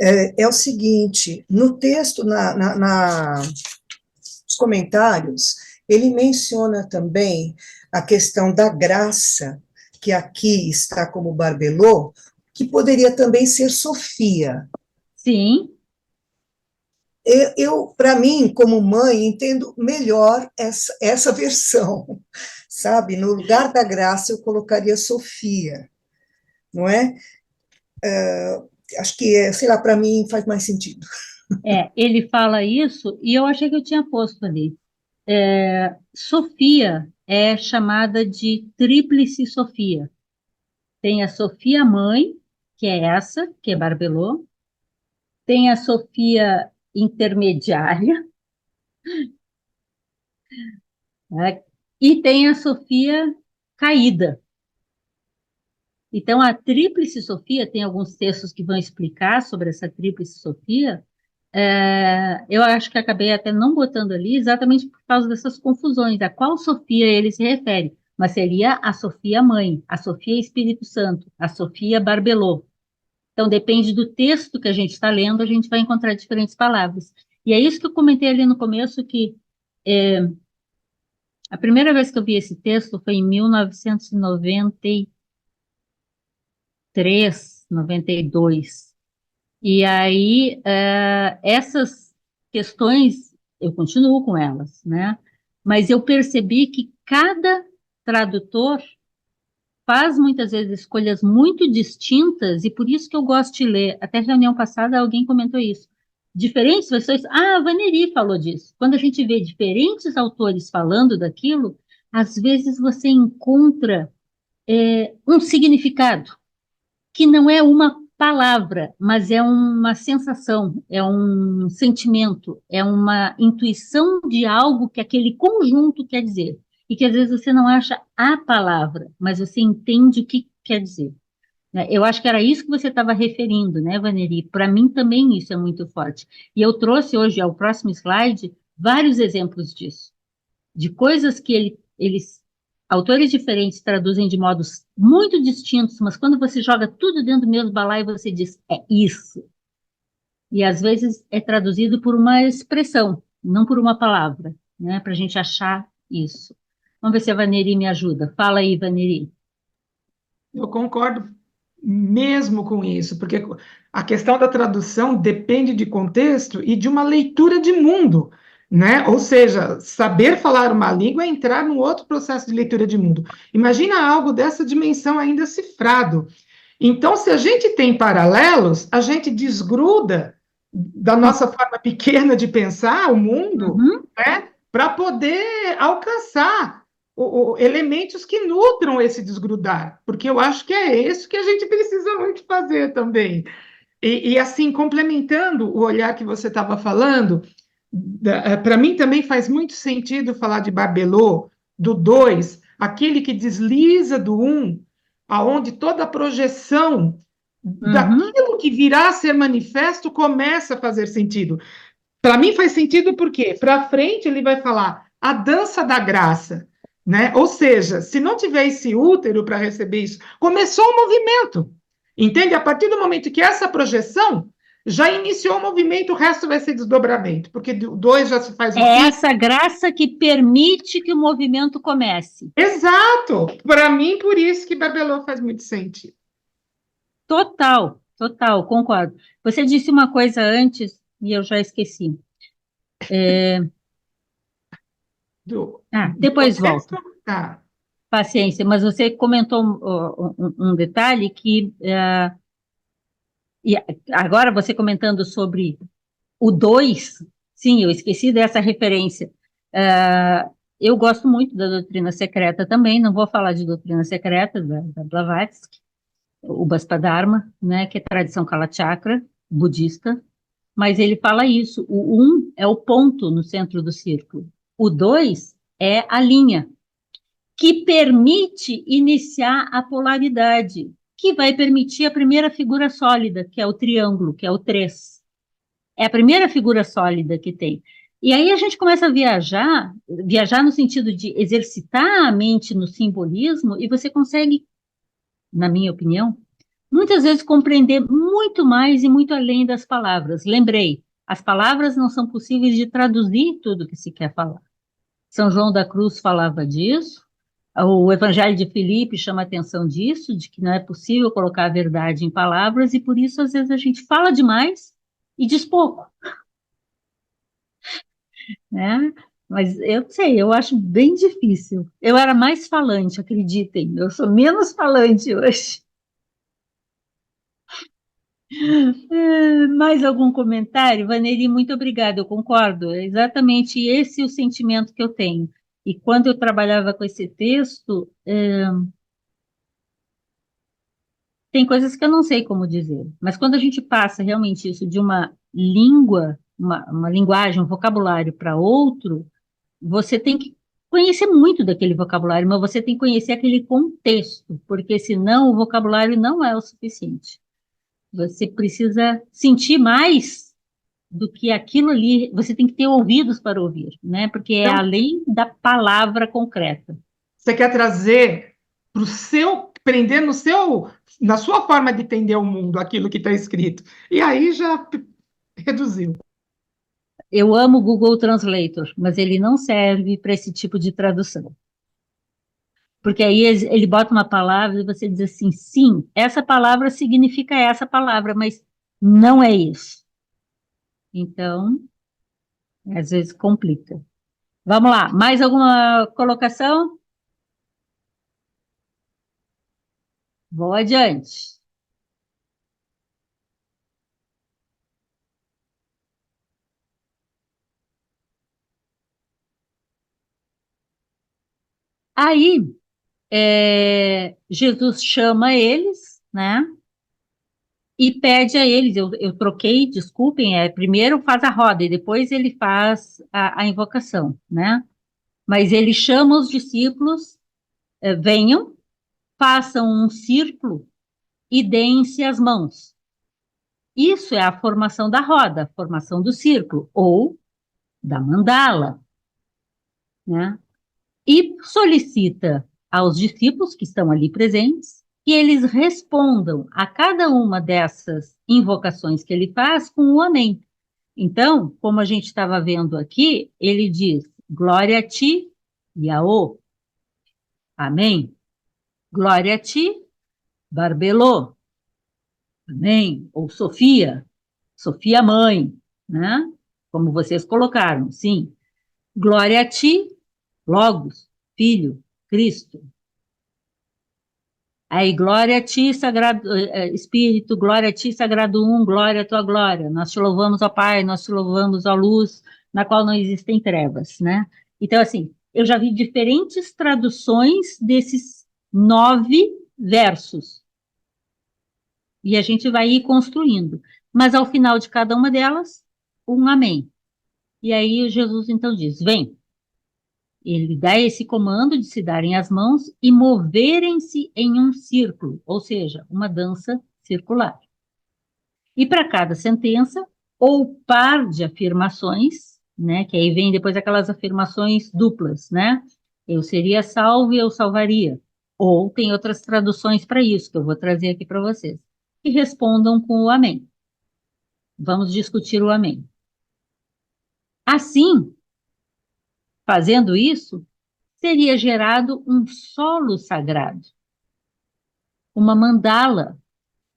É o seguinte, no texto, nos comentários, ele menciona também a questão da graça, que aqui está como Barbelô, que poderia também ser Sofia. Sim. Para mim, como mãe, entendo melhor essa versão, sabe? No lugar da graça, eu colocaria Sofia, não é? Acho que, sei lá, para mim faz mais sentido. Ele fala isso e eu achei que eu tinha posto ali. Sofia é chamada de Tríplice Sofia. Tem a Sofia Mãe, que é essa, que é Barbelô. Tem a Sofia Intermediária, né? E tem a Sofia Caída. Então, a Tríplice Sofia, tem alguns textos que vão explicar sobre essa Tríplice Sofia. Eu acho que acabei até não botando ali, exatamente por causa dessas confusões, a qual Sofia ele se refere, mas seria a Sofia Mãe, a Sofia Espírito Santo, a Sofia Barbelô. Então, depende do texto que a gente está lendo, a gente vai encontrar diferentes palavras. E é isso que eu comentei ali no começo, que a primeira vez que eu vi esse texto foi em 1993, 92. E aí, essas questões, eu continuo com elas, né? Mas eu percebi que cada tradutor faz muitas vezes escolhas muito distintas, e por isso que eu gosto de ler. Até a reunião passada alguém comentou isso. Diferentes versões. Ah, a Vanéry falou disso. Quando a gente vê diferentes autores falando daquilo, às vezes você encontra um significado que não é uma palavra, mas é uma sensação, é um sentimento, é uma intuição de algo que aquele conjunto quer dizer. E que às vezes você não acha a palavra, mas você entende o que quer dizer. Né? Eu acho que era isso que você estava referindo, né, Vanéry? Para mim também isso é muito forte. E eu trouxe hoje, ao próximo slide, vários exemplos disso, de coisas que eles, autores diferentes, traduzem de modos muito distintos, mas quando você joga tudo dentro do mesmo balaio, você diz, é isso. E às vezes é traduzido por uma expressão, não por uma palavra, né, para a gente achar isso. Vamos ver se a Vanéry me ajuda. Fala aí, Vanéry. Eu concordo mesmo com isso, porque a questão da tradução depende de contexto e de uma leitura de mundo, né? Ou seja, saber falar uma língua é entrar num outro processo de leitura de mundo. Imagina algo dessa dimensão ainda cifrado. Então, se a gente tem paralelos, a gente desgruda da nossa forma pequena de pensar o mundo, Uhum. né, para poder alcançar elementos que nutram esse desgrudar, porque eu acho que é isso que a gente precisa muito fazer também. E assim, complementando o olhar que você estava falando, para mim também faz muito sentido falar de Barbelô, do 2, aquele que desliza do 1, aonde toda a projeção Uhum. daquilo que virá a ser manifesto começa a fazer sentido. Para mim faz sentido porque para frente ele vai falar a dança da graça, né? Ou seja, se não tiver esse útero para receber isso, começou o movimento. Entende? A partir do momento que essa projeção já iniciou o movimento, o resto vai ser desdobramento, porque o 2 já se faz o É fim. essa graça que permite que o movimento comece. Exato! Para mim, por isso que Barbelô faz muito sentido. Total, total, concordo. Você disse uma coisa antes e eu já esqueci. Do Depois contexto, volto. tá. Paciência, mas você comentou um detalhe que, e agora você comentando sobre o 2, sim, eu esqueci dessa referência. Eu gosto muito da doutrina secreta também, não vou falar de doutrina secreta da Blavatsky, o Baspadharma, né, que é tradição Kalachakra, budista, mas ele fala isso, o 1 é o ponto no centro do círculo, o 2 é a linha, que permite iniciar a polaridade, que vai permitir a primeira figura sólida, que é o triângulo, que é o 3. É a primeira figura sólida que tem. E aí a gente começa a viajar, viajar no sentido de exercitar a mente no simbolismo, e você consegue, na minha opinião, muitas vezes compreender muito mais e muito além das palavras. Lembrei, as palavras não são possíveis de traduzir tudo que se quer falar. São João da Cruz falava disso, o Evangelho de Filipe chama atenção disso, de que não é possível colocar a verdade em palavras, e por isso às vezes a gente fala demais e diz pouco, né? Mas eu sei, eu acho bem difícil. Eu era mais falante, acreditem, eu sou menos falante hoje. Mais algum comentário? Vaneri, muito obrigada, eu concordo. É exatamente esse o sentimento que eu tenho. E quando eu trabalhava com esse texto, tem coisas que eu não sei como dizer, mas quando a gente passa realmente isso de uma língua, uma linguagem, um vocabulário para outro, você tem que conhecer muito daquele vocabulário, mas você tem que conhecer aquele contexto, porque senão o vocabulário não é o suficiente. Você precisa sentir mais do que aquilo ali, você tem que ter ouvidos para ouvir, né? Porque é Então, além da palavra concreta. você quer trazer para o seu, prender no seu, na sua forma de entender o mundo, aquilo que está escrito. E aí já reduziu. Eu amo o Google Translator, mas ele não serve para esse tipo de tradução. Porque aí ele bota uma palavra e você diz assim, sim, essa palavra significa essa palavra, mas não é isso. Então, às vezes complica. Vamos lá, mais alguma colocação? Vou adiante. Aí, Jesus chama eles, né? E pede a eles, eu troquei, desculpem, primeiro faz a roda e depois ele faz a invocação, né? Mas ele chama os discípulos, venham, façam um círculo e deem-se as mãos. Isso é a formação da roda, a formação do círculo, ou da mandala, né? E solicita aos discípulos que estão ali presentes que eles respondam a cada uma dessas invocações que ele faz com o amém. Então, como a gente estava vendo aqui, ele diz: glória a ti, Yaô, amém. Glória a ti, Barbelô, amém. Ou Sofia, Sofia mãe, né? Como vocês colocaram, sim. Glória a ti, Logos, Filho, Cristo. Aí, glória a ti, Sagrado Espírito, glória a ti, Sagrado Um, glória à tua glória. Nós te louvamos, ó Pai, nós te louvamos, ó Luz, na qual não existem trevas, né? Então, assim, eu já vi diferentes traduções desses 9 versos. E a gente vai ir construindo. Mas ao final de cada uma delas, um amém. E aí Jesus então diz: vem. Ele dá esse comando de se darem as mãos e moverem-se em um círculo, ou seja, uma dança circular. E para cada sentença, ou par de afirmações, né, que aí vem depois aquelas afirmações duplas, né? Eu seria salvo e eu salvaria. Ou tem outras traduções para isso, que eu vou trazer aqui para vocês. E respondam com o amém. Vamos discutir o amém. Assim, fazendo isso, seria gerado um solo sagrado, uma mandala,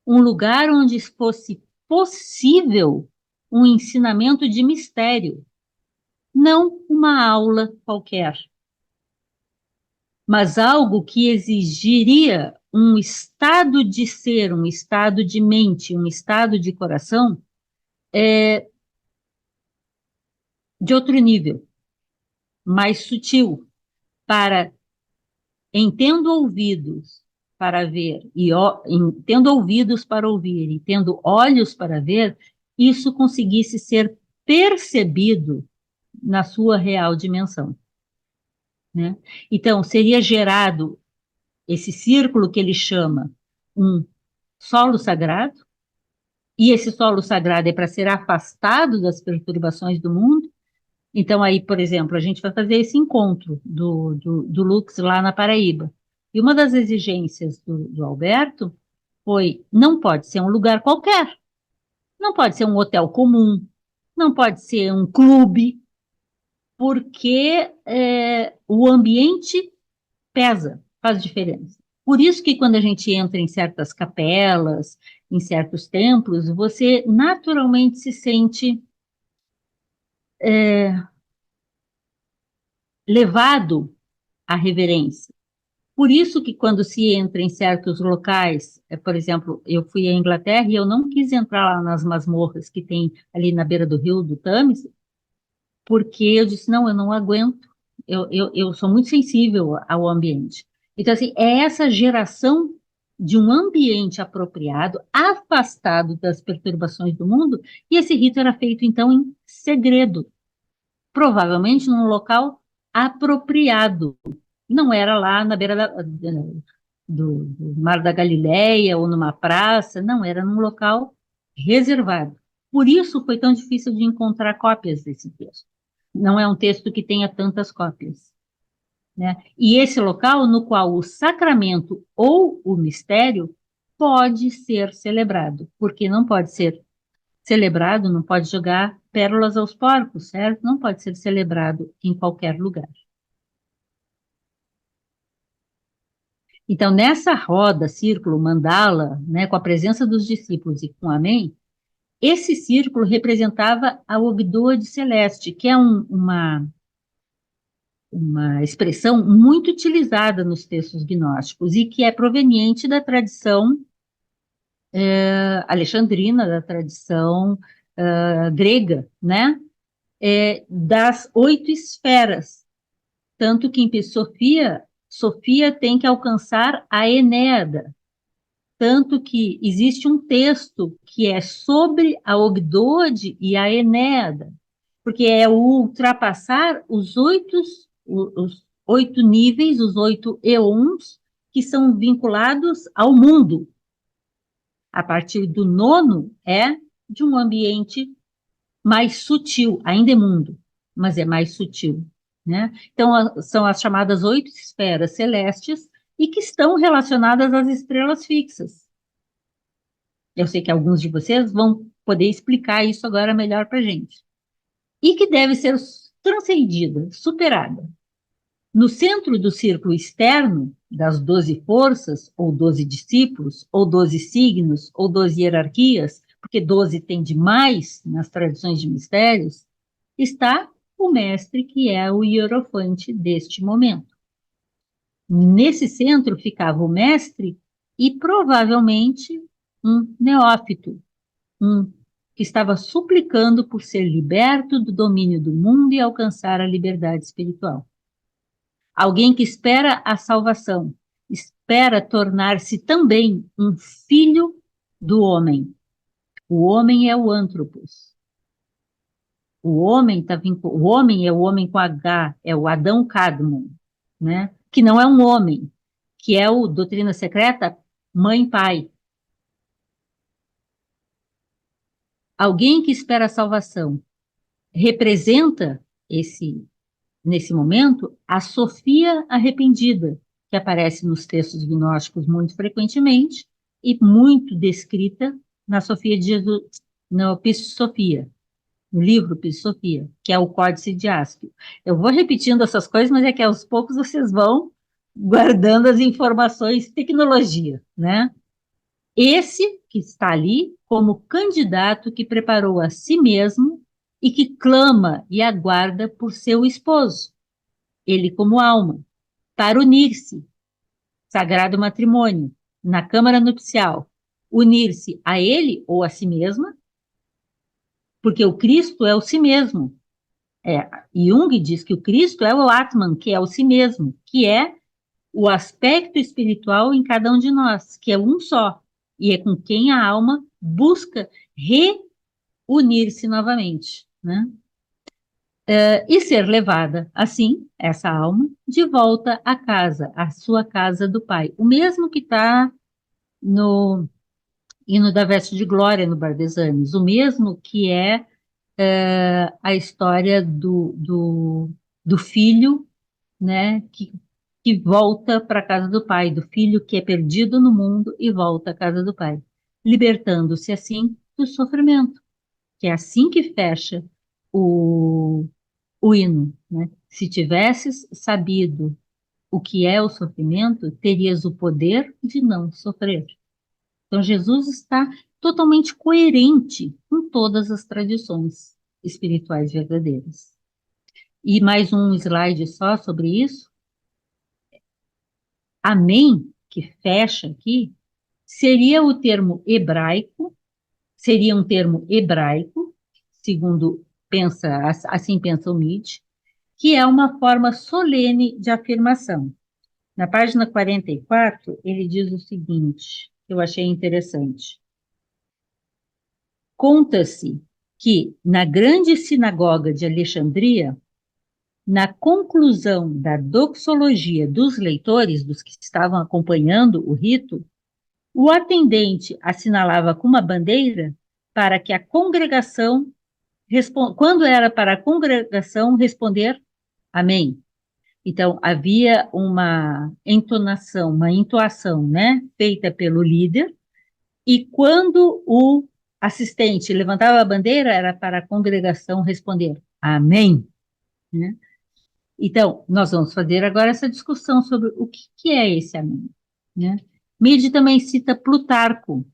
um lugar onde fosse possível um ensinamento de mistério, não uma aula qualquer, mas algo que exigiria um estado de ser, um estado de mente, um estado de coração de outro nível, mais sutil, para tendo ouvidos para ver, tendo ouvidos para ouvir e tendo olhos para ver, isso conseguisse ser percebido na sua real dimensão, né? Então, seria gerado esse círculo que ele chama um solo sagrado, e esse solo sagrado é para ser afastado das perturbações do mundo. Então, aí, por exemplo, a gente vai fazer esse encontro do Lux lá na Paraíba. E uma das exigências do Alberto foi: não pode ser um lugar qualquer, não pode ser um hotel comum, não pode ser um clube, porque o ambiente pesa, faz diferença. Por isso que quando a gente entra em certas capelas, em certos templos, você naturalmente se sente levado à reverência. Por isso que quando se entra em certos locais, por exemplo, eu fui à Inglaterra e eu não quis entrar lá nas masmorras que tem ali na beira do rio do Tâmisa, porque eu disse: não, eu não aguento, eu sou muito sensível ao ambiente. Então, assim, é essa geração de um ambiente apropriado, afastado das perturbações do mundo, e esse rito era feito, então, em segredo, provavelmente num local apropriado. Não era lá na beira do Mar da Galileia ou numa praça, não, era num local reservado. Por isso foi tão difícil de encontrar cópias desse texto. Não é um texto que tenha tantas cópias, né? E esse local no qual o sacramento ou o mistério pode ser celebrado, porque não pode ser celebrado, não pode jogar pérolas aos porcos, certo? Não pode ser celebrado em qualquer lugar. Então, nessa roda, círculo, mandala, né, com a presença dos discípulos e com amém, esse círculo representava a Ogdoad Celeste, que é uma uma expressão muito utilizada nos textos gnósticos e que é proveniente da tradição alexandrina, da tradição grega, né? Das 8 esferas. Tanto que em Sofia tem que alcançar a Enéada. Tanto que existe um texto que é sobre a Ogdode e a Enéada, porque é o ultrapassar os 8 níveis, os 8 eons, que são vinculados ao mundo. A partir do 9º é de um ambiente mais sutil, ainda é mundo, mas é mais sutil, né? Então, são as chamadas 8 esferas celestes e que estão relacionadas às estrelas fixas. Eu sei que alguns de vocês vão poder explicar isso agora melhor para a gente. E que deve ser transcendida, superada. No centro do círculo externo, das 12 forças, ou 12 discípulos, ou 12 signos, ou 12 hierarquias, porque 12 tem de mais nas tradições de mistérios, está o mestre que é o hierofante deste momento. Nesse centro ficava o mestre e provavelmente um neófito, um que estava suplicando por ser liberto do domínio do mundo e alcançar a liberdade espiritual. Alguém que espera a salvação, espera tornar-se também um filho do homem. O homem é o antropos. O homem é o homem com H, é o Adão Cadmon, né? Que não é um homem, que é o doutrina secreta mãe-pai. Alguém que espera a salvação representa nesse momento, a Sofia arrependida, que aparece nos textos gnósticos muito frequentemente e muito descrita na Sofia de Jesus, no Pissofia, no livro Pissofia, que é o Códice de Áspio. Eu vou repetindo essas coisas, mas é que aos poucos vocês vão guardando as informações, tecnologia, né? Esse que está ali como candidato que preparou a si mesmo e que clama e aguarda por seu esposo, ele como alma, para unir-se, sagrado matrimônio, na câmara nupcial, unir-se a ele ou a si mesma, porque o Cristo é o si mesmo. Jung diz que o Cristo é o Atman, que é o si mesmo, que é o aspecto espiritual em cada um de nós, que é um só, e é com quem a alma busca reunir-se novamente, né? E ser levada, assim, essa alma, de volta à casa, à sua casa do Pai. O mesmo que está no hino da Veste de Glória, no Bardesanes, o mesmo que é a história do filho, né, que volta para a casa do Pai, do filho que é perdido no mundo e volta à casa do Pai, libertando-se, assim, do sofrimento, que é assim que fecha o hino, né? Se tivesses sabido o que é o sofrimento, terias o poder de não sofrer. Então, Jesus está totalmente coerente com todas as tradições espirituais verdadeiras. E mais um slide só sobre isso. Amém, que fecha aqui, seria um termo hebraico, segundo assim pensa o Nietzsche, que é uma forma solene de afirmação. Na página 44, ele diz o seguinte, que eu achei interessante. Conta-se que, na grande sinagoga de Alexandria, na conclusão da doxologia dos leitores, dos que estavam acompanhando o rito, o atendente assinalava com uma bandeira para que a congregação, quando era para a congregação responder amém. Então, havia uma entonação, uma intuação, né, feita pelo líder, e quando o assistente levantava a bandeira, era para a congregação responder amém, né? Então, nós vamos fazer agora essa discussão sobre o que é esse amém, né? Mide também cita Plutarco,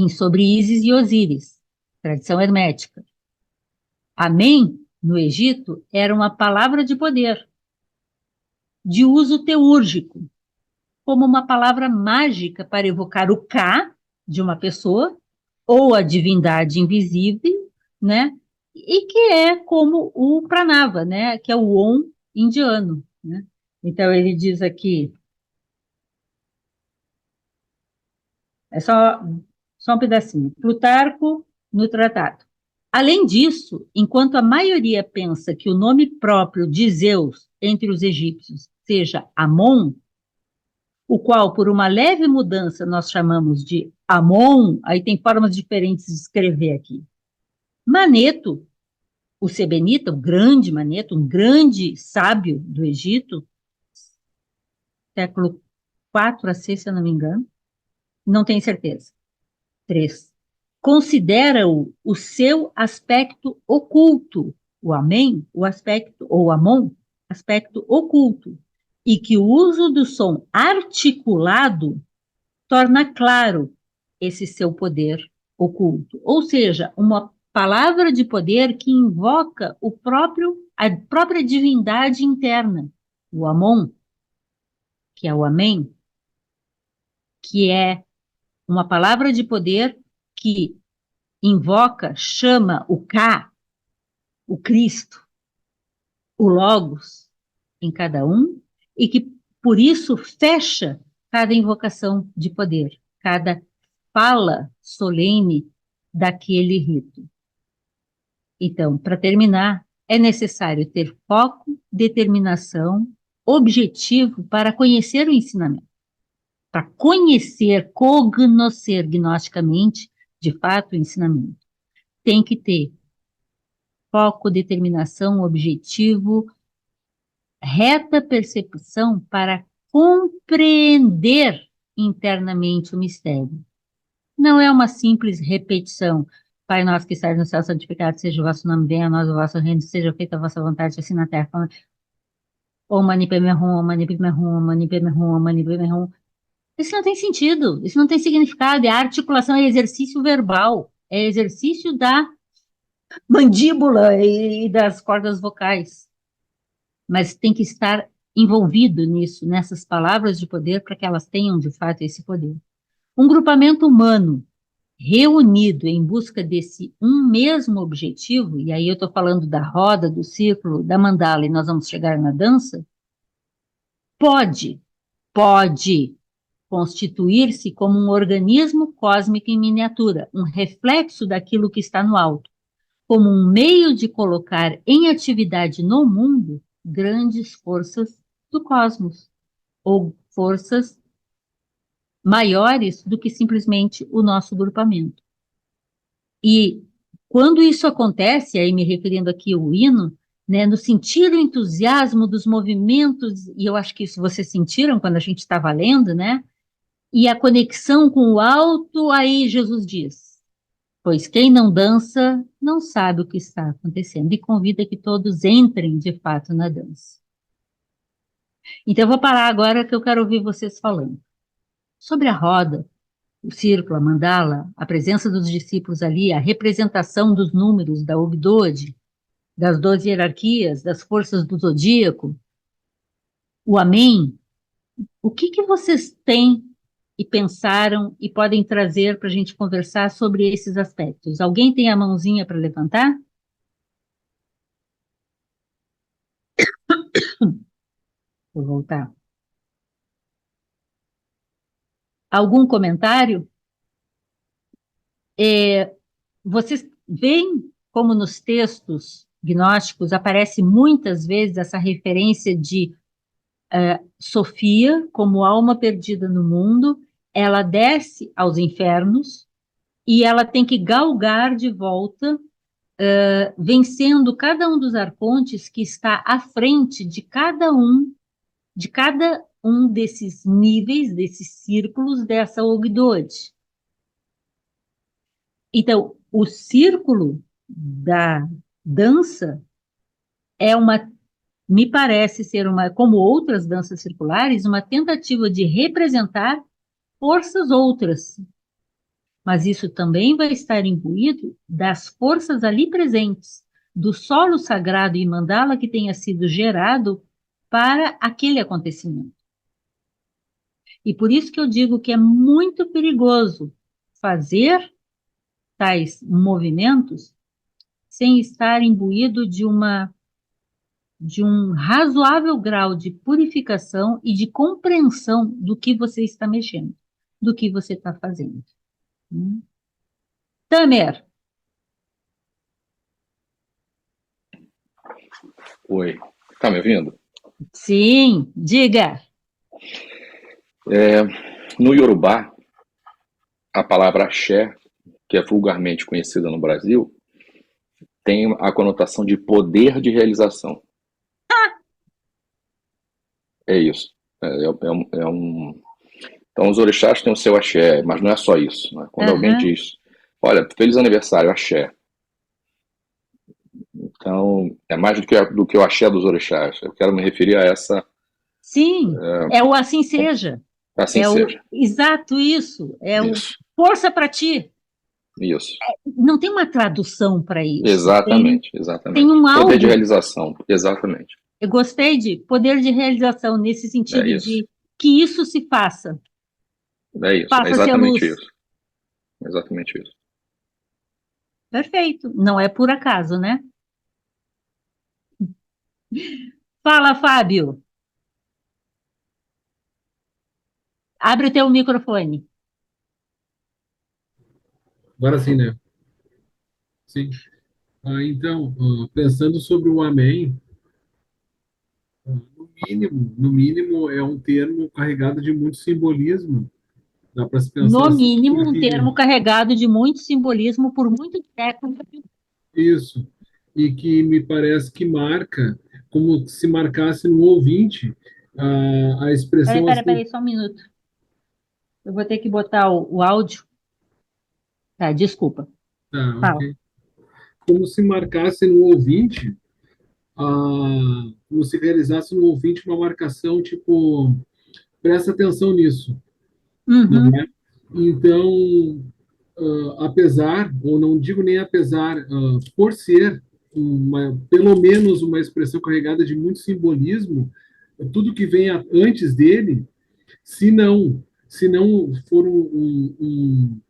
sobre Ísis e Osíris, tradição hermética. Amém, no Egito, era uma palavra de poder, de uso teúrgico, como uma palavra mágica para evocar o Ka de uma pessoa, ou a divindade invisível, né? E que é como o Pranava, né? Que é o Om indiano, né? Então ele diz aqui, é só um pedacinho, Plutarco no tratado. Além disso, enquanto a maioria pensa que o nome próprio de Zeus entre os egípcios seja Amon, o qual, por uma leve mudança, nós chamamos de Amon, aí tem formas diferentes de escrever aqui. Maneto, o Sebenita, o grande Maneto, um grande sábio do Egito, século 4 a 6, se eu não me engano, não tenho certeza. 3. Considera-o o seu aspecto oculto, o amém, o aspecto, ou amon, aspecto oculto, e que o uso do som articulado torna claro esse seu poder oculto. Ou seja, uma palavra de poder que invoca a própria divindade interna, o amon, que é o amém, que é uma palavra de poder que invoca, chama o Ka, o Cristo, o Logos em cada um, e que por isso fecha cada invocação de poder, cada fala solene daquele rito. Então, para terminar, é necessário ter foco, determinação, objetivo para conhecer o ensinamento. Para conhecer, cognoscer gnosticamente, de fato, o ensinamento. Tem que ter foco, determinação, objetivo, reta percepção para compreender internamente o mistério. Não é uma simples repetição. Pai nosso que estás no céu, santificado seja o vosso nome, venha a nós o vosso reino, seja feita a vossa vontade, assim na terra. Om mani padme hum, Om mani padme hum, Om mani padme hum, Om mani padme hum. Isso não tem sentido, isso não tem significado, é articulação, é exercício verbal, é exercício da mandíbula e das cordas vocais. Mas tem que estar envolvido nisso, nessas palavras de poder, para que elas tenham, de fato, esse poder. Um grupamento humano reunido em busca desse um mesmo objetivo, e aí eu estou falando da roda, do círculo, da mandala, e nós vamos chegar na dança, pode constituir-se como um organismo cósmico em miniatura, um reflexo daquilo que está no alto, como um meio de colocar em atividade no mundo grandes forças do cosmos, ou forças maiores do que simplesmente o nosso grupamento. E quando isso acontece, aí me referindo aqui ao hino, né, no sentir o entusiasmo dos movimentos, e eu acho que isso vocês sentiram quando a gente estava lendo, né? E a conexão com o alto, aí Jesus diz, pois quem não dança não sabe o que está acontecendo, e convida que todos entrem de fato na dança. Então eu vou parar agora que eu quero ouvir vocês falando. Sobre a roda, o círculo, a mandala, a presença dos discípulos ali, a representação dos números da Ogdode, das 12 hierarquias, das forças do zodíaco, o Amém, o que vocês têm e pensaram e podem trazer para a gente conversar sobre esses aspectos? Alguém tem a mãozinha para levantar? Vou voltar. Algum comentário? Vocês veem como nos textos gnósticos aparece muitas vezes essa referência de Sofia como alma perdida no mundo, ela desce aos infernos e ela tem que galgar de volta, vencendo cada um dos arcontes que está à frente de cada um desses níveis, desses círculos dessa Ogdode. Então, o círculo da dança me parece ser como outras danças circulares, uma tentativa de representar forças outras. Mas isso também vai estar imbuído das forças ali presentes, do solo sagrado e mandala que tenha sido gerado para aquele acontecimento. E por isso que eu digo que é muito perigoso fazer tais movimentos sem estar imbuído de um razoável grau de purificação e de compreensão do que você está mexendo, do que você está fazendo. Tamer, Oi, tá me ouvindo? sim, diga. No Yorubá, a palavra axé, que é vulgarmente conhecida no Brasil, tem a conotação de poder de realização. É isso. Então, os orixás têm o seu axé, mas não é só isso, né? Quando alguém diz, olha, feliz aniversário, axé. Então, é mais do que o axé dos orixás. Eu quero me referir a essa... Sim, é o assim seja. Assim seja. Exato, isso. Isso. Força para ti. Isso. Não tem uma tradução para isso. Exatamente. Tem um algo. Poder de realização, exatamente. Eu gostei de poder de realização, nesse sentido de que isso se faça. É isso, é exatamente isso. Exatamente isso. Perfeito. Não é por acaso, né? Fala, Fábio. Abre o teu microfone. Agora sim, né? Sim. Então, pensando sobre o amém, no mínimo é um termo carregado de muito simbolismo. Dá para se pensar No assim, mínimo, um porque- termo carregado de muito simbolismo por muito tempo. Isso. E que me parece que marca, como se marcasse no ouvinte, a expressão assim, Peraí, só um minuto. Eu vou ter que botar o áudio. Tá, desculpa. tá, Fala. ok. Como se marcasse no ouvinte, como se realizasse no ouvinte uma marcação, tipo, presta atenção nisso. Não Uhum. é? Então, apesar, ou não digo nem apesar, por ser pelo menos uma expressão carregada de muito simbolismo, tudo que vem antes dele, se não for um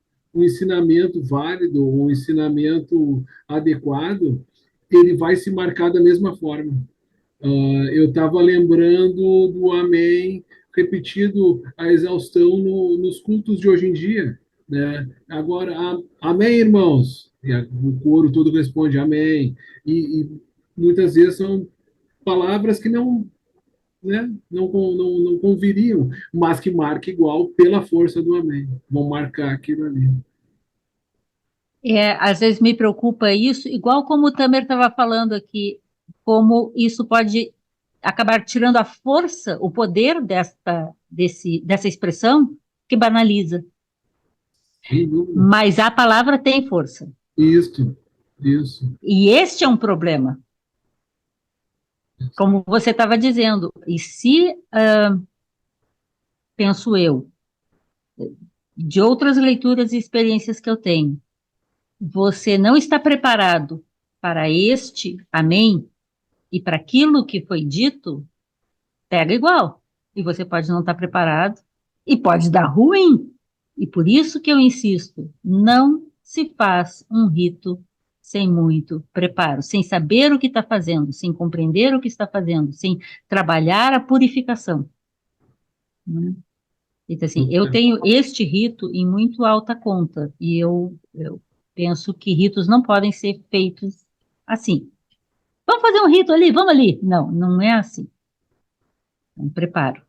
ensinamento válido, um ensinamento adequado, ele vai se marcar da mesma forma. Eu estava lembrando do amém repetido a exaustão nos cultos de hoje em dia, né? Agora, amém, irmãos. E o coro todo responde amém. E muitas vezes são palavras que não, né, não conviriam, mas que marca igual pela força do amém. Vão marcar aquilo ali. Às vezes me preocupa isso, igual como o Tamer estava falando aqui, como isso pode acabar tirando a força, o poder dessa expressão que banaliza. Sem dúvida. Mas a palavra tem força. Isso. E este é um problema. Como você estava dizendo. E se, penso eu, de outras leituras e experiências que eu tenho, você não está preparado para este amém e para aquilo que foi dito, pega igual. E você pode não estar preparado e pode dar ruim. E por isso que eu insisto, não se faz um rito sem muito preparo, sem saber o que está fazendo, sem compreender o que está fazendo, sem trabalhar a purificação. Né? Então, assim, eu tenho este rito em muito alta conta, e eu penso que ritos não podem ser feitos assim. Vamos fazer um rito ali, vamos ali. Não, não é assim. É um preparo.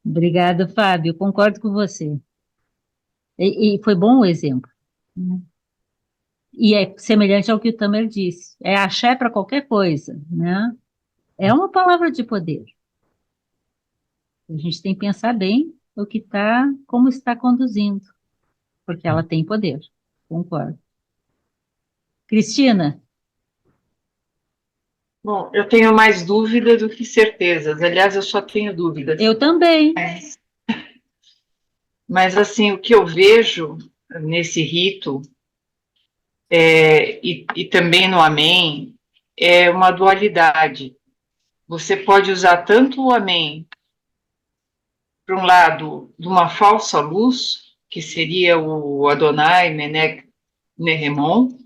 Obrigada, Fábio. Concordo com você. E foi bom o exemplo. E é semelhante ao que o Tamer disse. É axé para qualquer coisa, né? É uma palavra de poder. A gente tem que pensar bem como está conduzindo, porque ela tem poder. Concordo. Cristina? Bom, eu tenho mais dúvida do que certezas. Aliás, eu só tenho dúvidas. Eu também. Mas assim, o que eu vejo nesse rito e também no Amém, é uma dualidade. Você pode usar tanto o Amém, por um lado, de uma falsa luz, que seria o Adonai, Menek, Nehemon,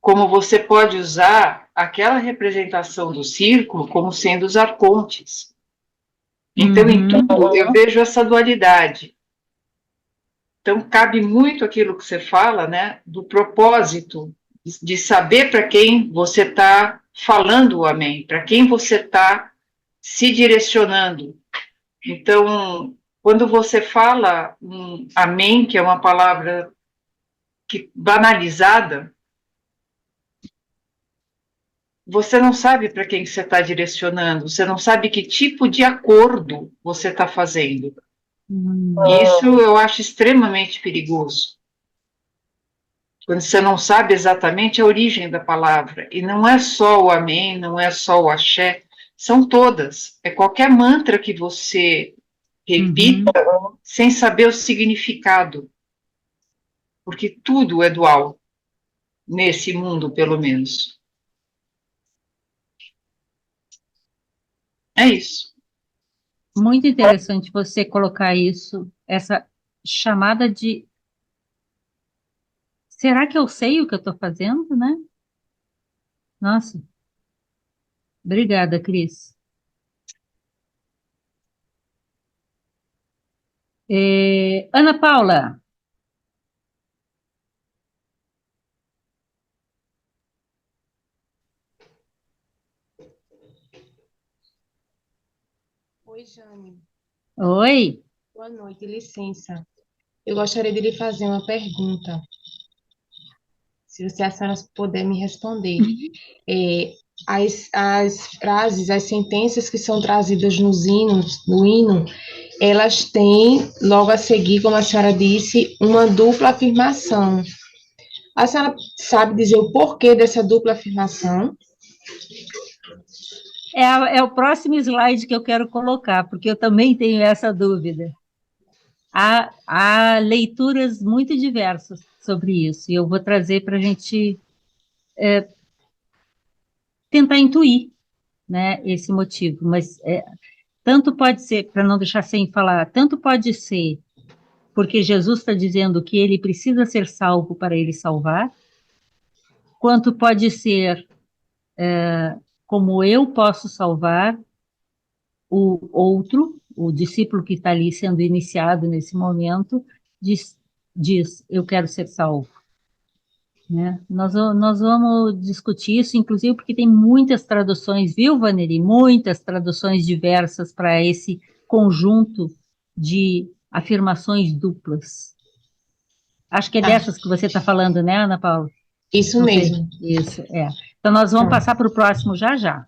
como você pode usar aquela representação do círculo como sendo os arcontes. Então, em tudo, eu vejo essa dualidade. Então, cabe muito aquilo que você fala, né, do propósito, de saber para quem você está falando o amém, para quem você está se direcionando. Então, quando você fala um amém, que é uma palavra banalizada, você não sabe para quem você está direcionando, você não sabe que tipo de acordo você está fazendo. Isso eu acho extremamente perigoso. Quando você não sabe exatamente a origem da palavra. E não é só o amém, não é só o axé, são todas. É qualquer mantra que você repita sem saber o significado. Porque tudo é dual, nesse mundo, pelo menos. É isso. Muito interessante você colocar isso, essa chamada de será que eu sei o que eu estou fazendo, né? Nossa, obrigada, Cris. Ana Paula, Oi, Jane. oi. Boa noite, licença. Eu gostaria de lhe fazer uma pergunta, se você a senhora puder me responder. É, as frases, as sentenças que são trazidas no hino, elas têm, logo a seguir, como a senhora disse, uma dupla afirmação. A senhora sabe dizer o porquê dessa dupla afirmação? É o próximo slide que eu quero colocar, porque eu também tenho essa dúvida. Há leituras muito diversas sobre isso, e eu vou trazer para a gente tentar intuir, né, esse motivo. Mas tanto pode ser, para não deixar sem falar, tanto pode ser porque Jesus está dizendo que ele precisa ser salvo para ele salvar, quanto pode ser como eu posso salvar o outro, o discípulo que está ali sendo iniciado nesse momento, diz eu quero ser salvo. Né? Nós vamos discutir isso, inclusive porque tem muitas traduções, viu, Vaneri? Muitas traduções diversas para esse conjunto de afirmações duplas. Acho que é dessas que você está falando, né, Ana Paula? Isso Não sei. mesmo. Isso, é. Então, nós vamos passar para o próximo já já.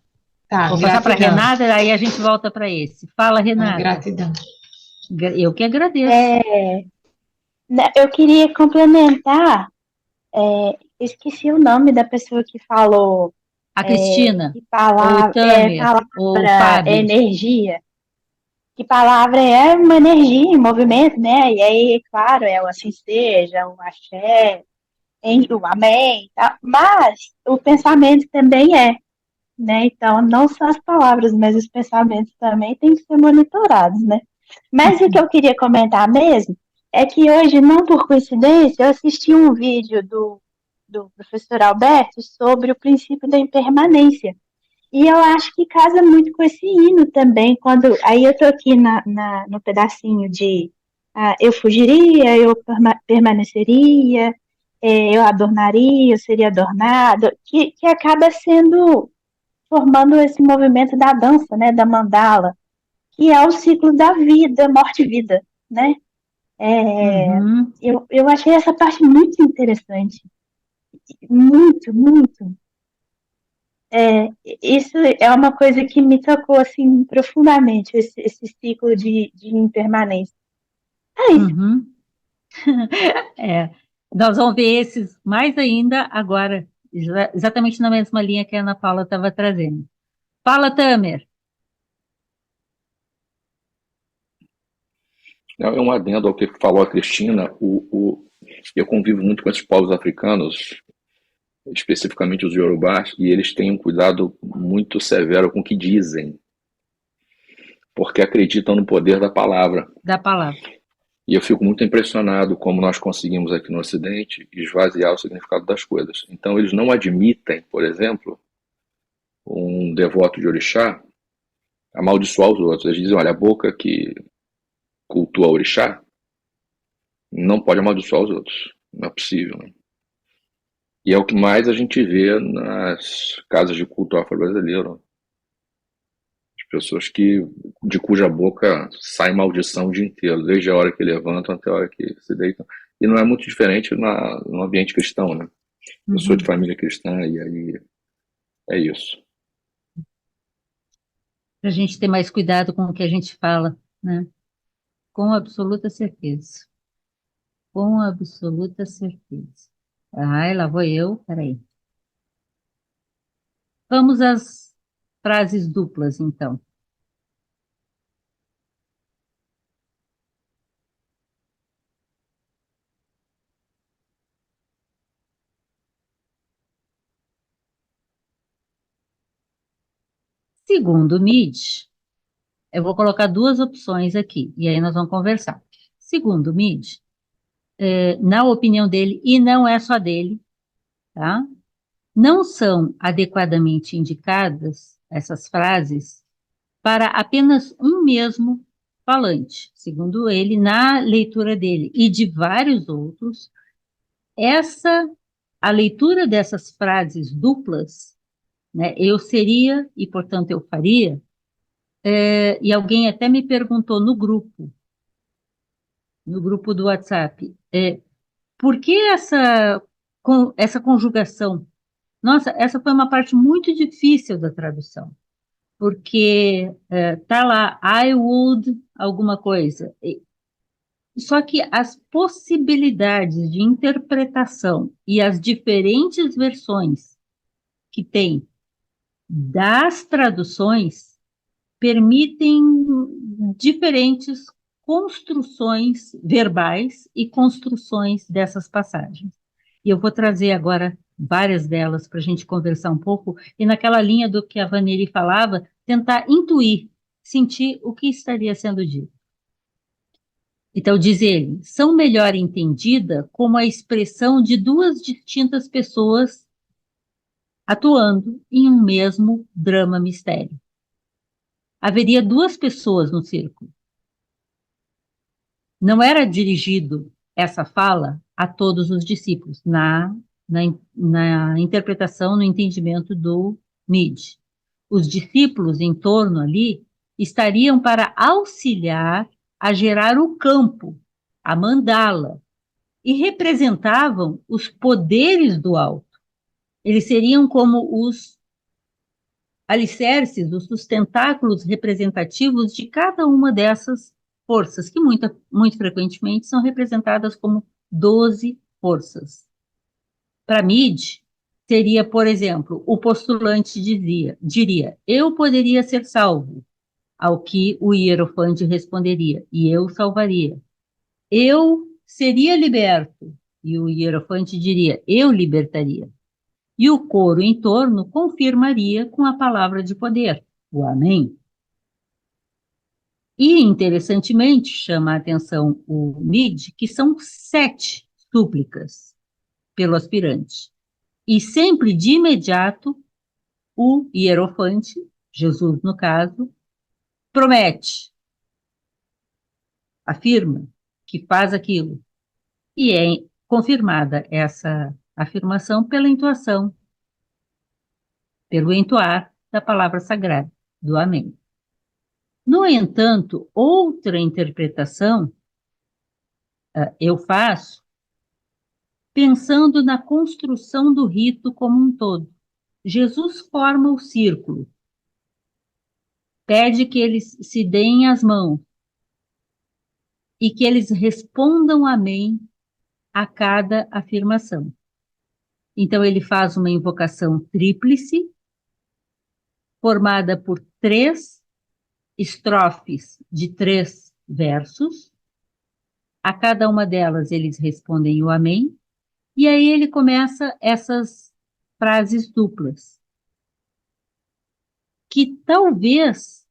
Tá, Vou passar para a gratidão. Renata, aí a gente volta para esse. Fala, Renata. Gratidão. Eu que agradeço. Eu queria complementar, esqueci o nome da pessoa que falou A Cristina, que palavra, ou Tamer, ou palavra é Fábio. energia, que palavra é uma energia em movimento, né? E aí, claro, é o assim seja, o axé, o amém, e tal, mas o pensamento também né? Então, não só as palavras, mas os pensamentos também têm que ser monitorados, né? Mas o que eu queria comentar mesmo é que hoje, não por coincidência, eu assisti um vídeo do professor Alberto sobre o princípio da impermanência. E eu acho que casa muito com esse hino também, quando aí eu tô aqui no pedacinho de eu fugiria, eu permaneceria, eu adornaria, eu seria adornado, que acaba sendo formando esse movimento da dança, né, da mandala, que é o ciclo da vida, morte e vida, né? Eu achei essa parte muito interessante, muito, muito. Isso é uma coisa que me tocou assim profundamente, esse ciclo de impermanência. É isso. Nós vamos ver esses mais ainda agora, exatamente na mesma linha que a Ana Paula estava trazendo. Fala, Tamer. É um adendo ao que falou a Cristina. Eu convivo muito com esses povos africanos especificamente os Yorubás, e eles têm um cuidado muito severo com o que dizem, porque acreditam no poder da palavra. Da palavra. E eu fico muito impressionado como nós conseguimos aqui no Ocidente esvaziar o significado das coisas. Então eles não admitem, por exemplo, um devoto de orixá amaldiçoar os outros. Eles dizem, olha, a boca que cultua orixá não pode amaldiçoar os outros. Não é possível, né? E é o que mais a gente vê nas casas de culto afro-brasileiro. As pessoas de cuja boca sai maldição o dia inteiro, desde a hora que levantam até a hora que se deitam. E não é muito diferente no ambiente cristão, né? Eu sou de família cristã e aí é isso. Para a gente ter mais cuidado com o que a gente fala, né? Com absoluta certeza. Com absoluta certeza. Ai, lá vou eu, peraí. Vamos às frases duplas, então. Segundo o Mid, eu vou colocar duas opções aqui, e aí nós vamos conversar. Segundo o Mid, na opinião dele, e não é só dele, tá? Não são adequadamente indicadas essas frases para apenas um mesmo falante. Segundo ele, na leitura dele e de vários outros, a leitura dessas frases duplas, né, eu seria e, portanto, eu faria, e alguém até me perguntou no grupo do WhatsApp, por que essa conjugação? Nossa, essa foi uma parte muito difícil da tradução, porque tá lá, I would, alguma coisa. Só que as possibilidades de interpretação e as diferentes versões que tem das traduções permitem diferentes construções verbais e construções dessas passagens. E eu vou trazer agora várias delas para a gente conversar um pouco, e naquela linha do que a Vaneri falava, tentar intuir, sentir o que estaria sendo dito. Então, diz ele, são melhor entendida como a expressão de duas distintas pessoas atuando em um mesmo drama-mistério. Haveria duas pessoas no círculo. Não era dirigido essa fala a todos os discípulos, na interpretação, no entendimento do Mid. Os discípulos em torno ali estariam para auxiliar a gerar o campo, a mandala, e representavam os poderes do alto. Eles seriam como os alicerces, os sustentáculos representativos de cada uma dessas forças, que muito frequentemente são representadas como 12 forças. Para Mid, seria, por exemplo, o postulante diria, eu poderia ser salvo, ao que o hierofante responderia, e eu salvaria. Eu seria liberto, e o hierofante diria, eu libertaria. E o coro em torno confirmaria com a palavra de poder, o Amém. E, interessantemente, chama a atenção o Mid, que são 7 súplicas pelo aspirante. E sempre de imediato, o hierofante, Jesus no caso, promete, afirma que faz aquilo. E é confirmada essa afirmação pela entoação, pelo entoar da palavra sagrada, do Amém. No entanto, outra interpretação eu faço pensando na construção do rito como um todo. Jesus forma o círculo, pede que eles se deem as mãos e que eles respondam amém a cada afirmação. Então, ele faz uma invocação tríplice, formada por 3 estrofes de 3 versos. A cada uma delas, eles respondem o amém. E aí ele começa essas frases duplas, que talvez,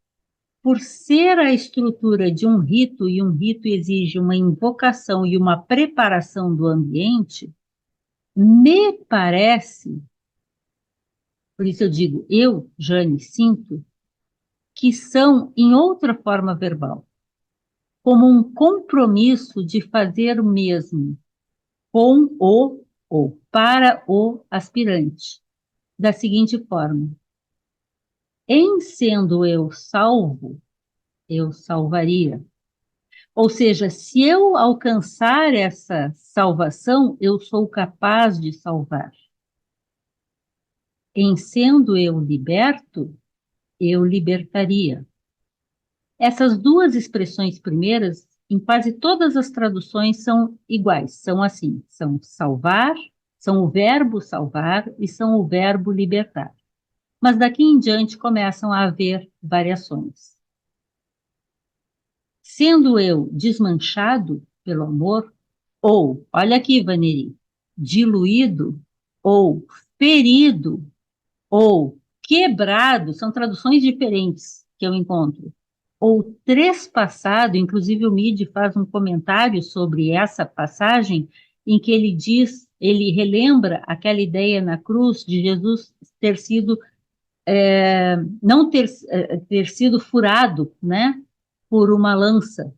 por ser a estrutura de um rito, e um rito exige uma invocação e uma preparação do ambiente, me parece, por isso eu digo, eu, Jane, sinto, que são em outra forma verbal, como um compromisso de fazer o mesmo com o ou para o aspirante, da seguinte forma: em sendo eu salvo, eu salvaria. Ou seja, se eu alcançar essa salvação, eu sou capaz de salvar. Em sendo eu liberto, eu libertaria. Essas duas expressões primeiras, em quase todas as traduções, são iguais, são assim, são salvar, são o verbo salvar e são o verbo libertar. Mas daqui em diante começam a haver variações. Sendo eu desmanchado pelo amor, ou, olha aqui, Vaneri, diluído, ou ferido, ou quebrado, são traduções diferentes que eu encontro, ou trespassado, inclusive o Midi faz um comentário sobre essa passagem, em que ele diz, ele relembra aquela ideia na cruz de Jesus ter sido, não ter sido furado, né, por uma lança,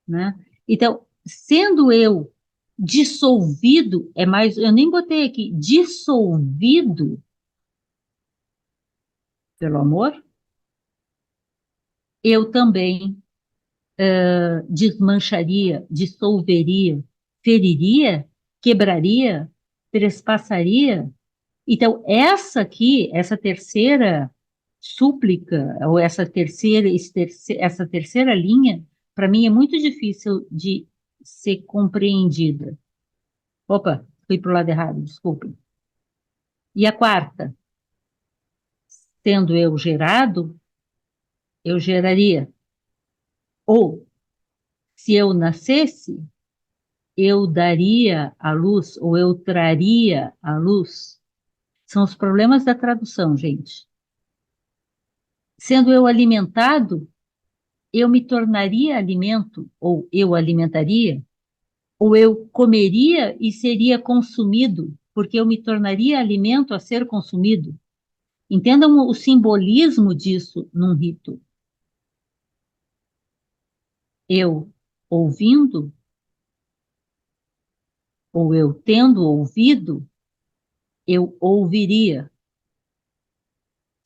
né? Então, sendo eu dissolvido, é mais, eu nem botei aqui, dissolvido pelo amor, eu também desmancharia, dissolveria, feriria, quebraria, trespassaria. Então, essa aqui, essa terceira súplica, ou essa terceira linha, para mim é muito difícil de ser compreendida. Opa, fui para o lado errado, desculpem. E a quarta, sendo eu gerado, eu geraria. Ou, se eu nascesse, eu daria a luz, ou eu traria a luz. São os problemas da tradução, gente. Sendo eu alimentado, eu me tornaria alimento, ou eu alimentaria, ou eu comeria e seria consumido, porque eu me tornaria alimento a ser consumido. Entendam o simbolismo disso num rito. Eu ouvindo, ou eu tendo ouvido, eu ouviria.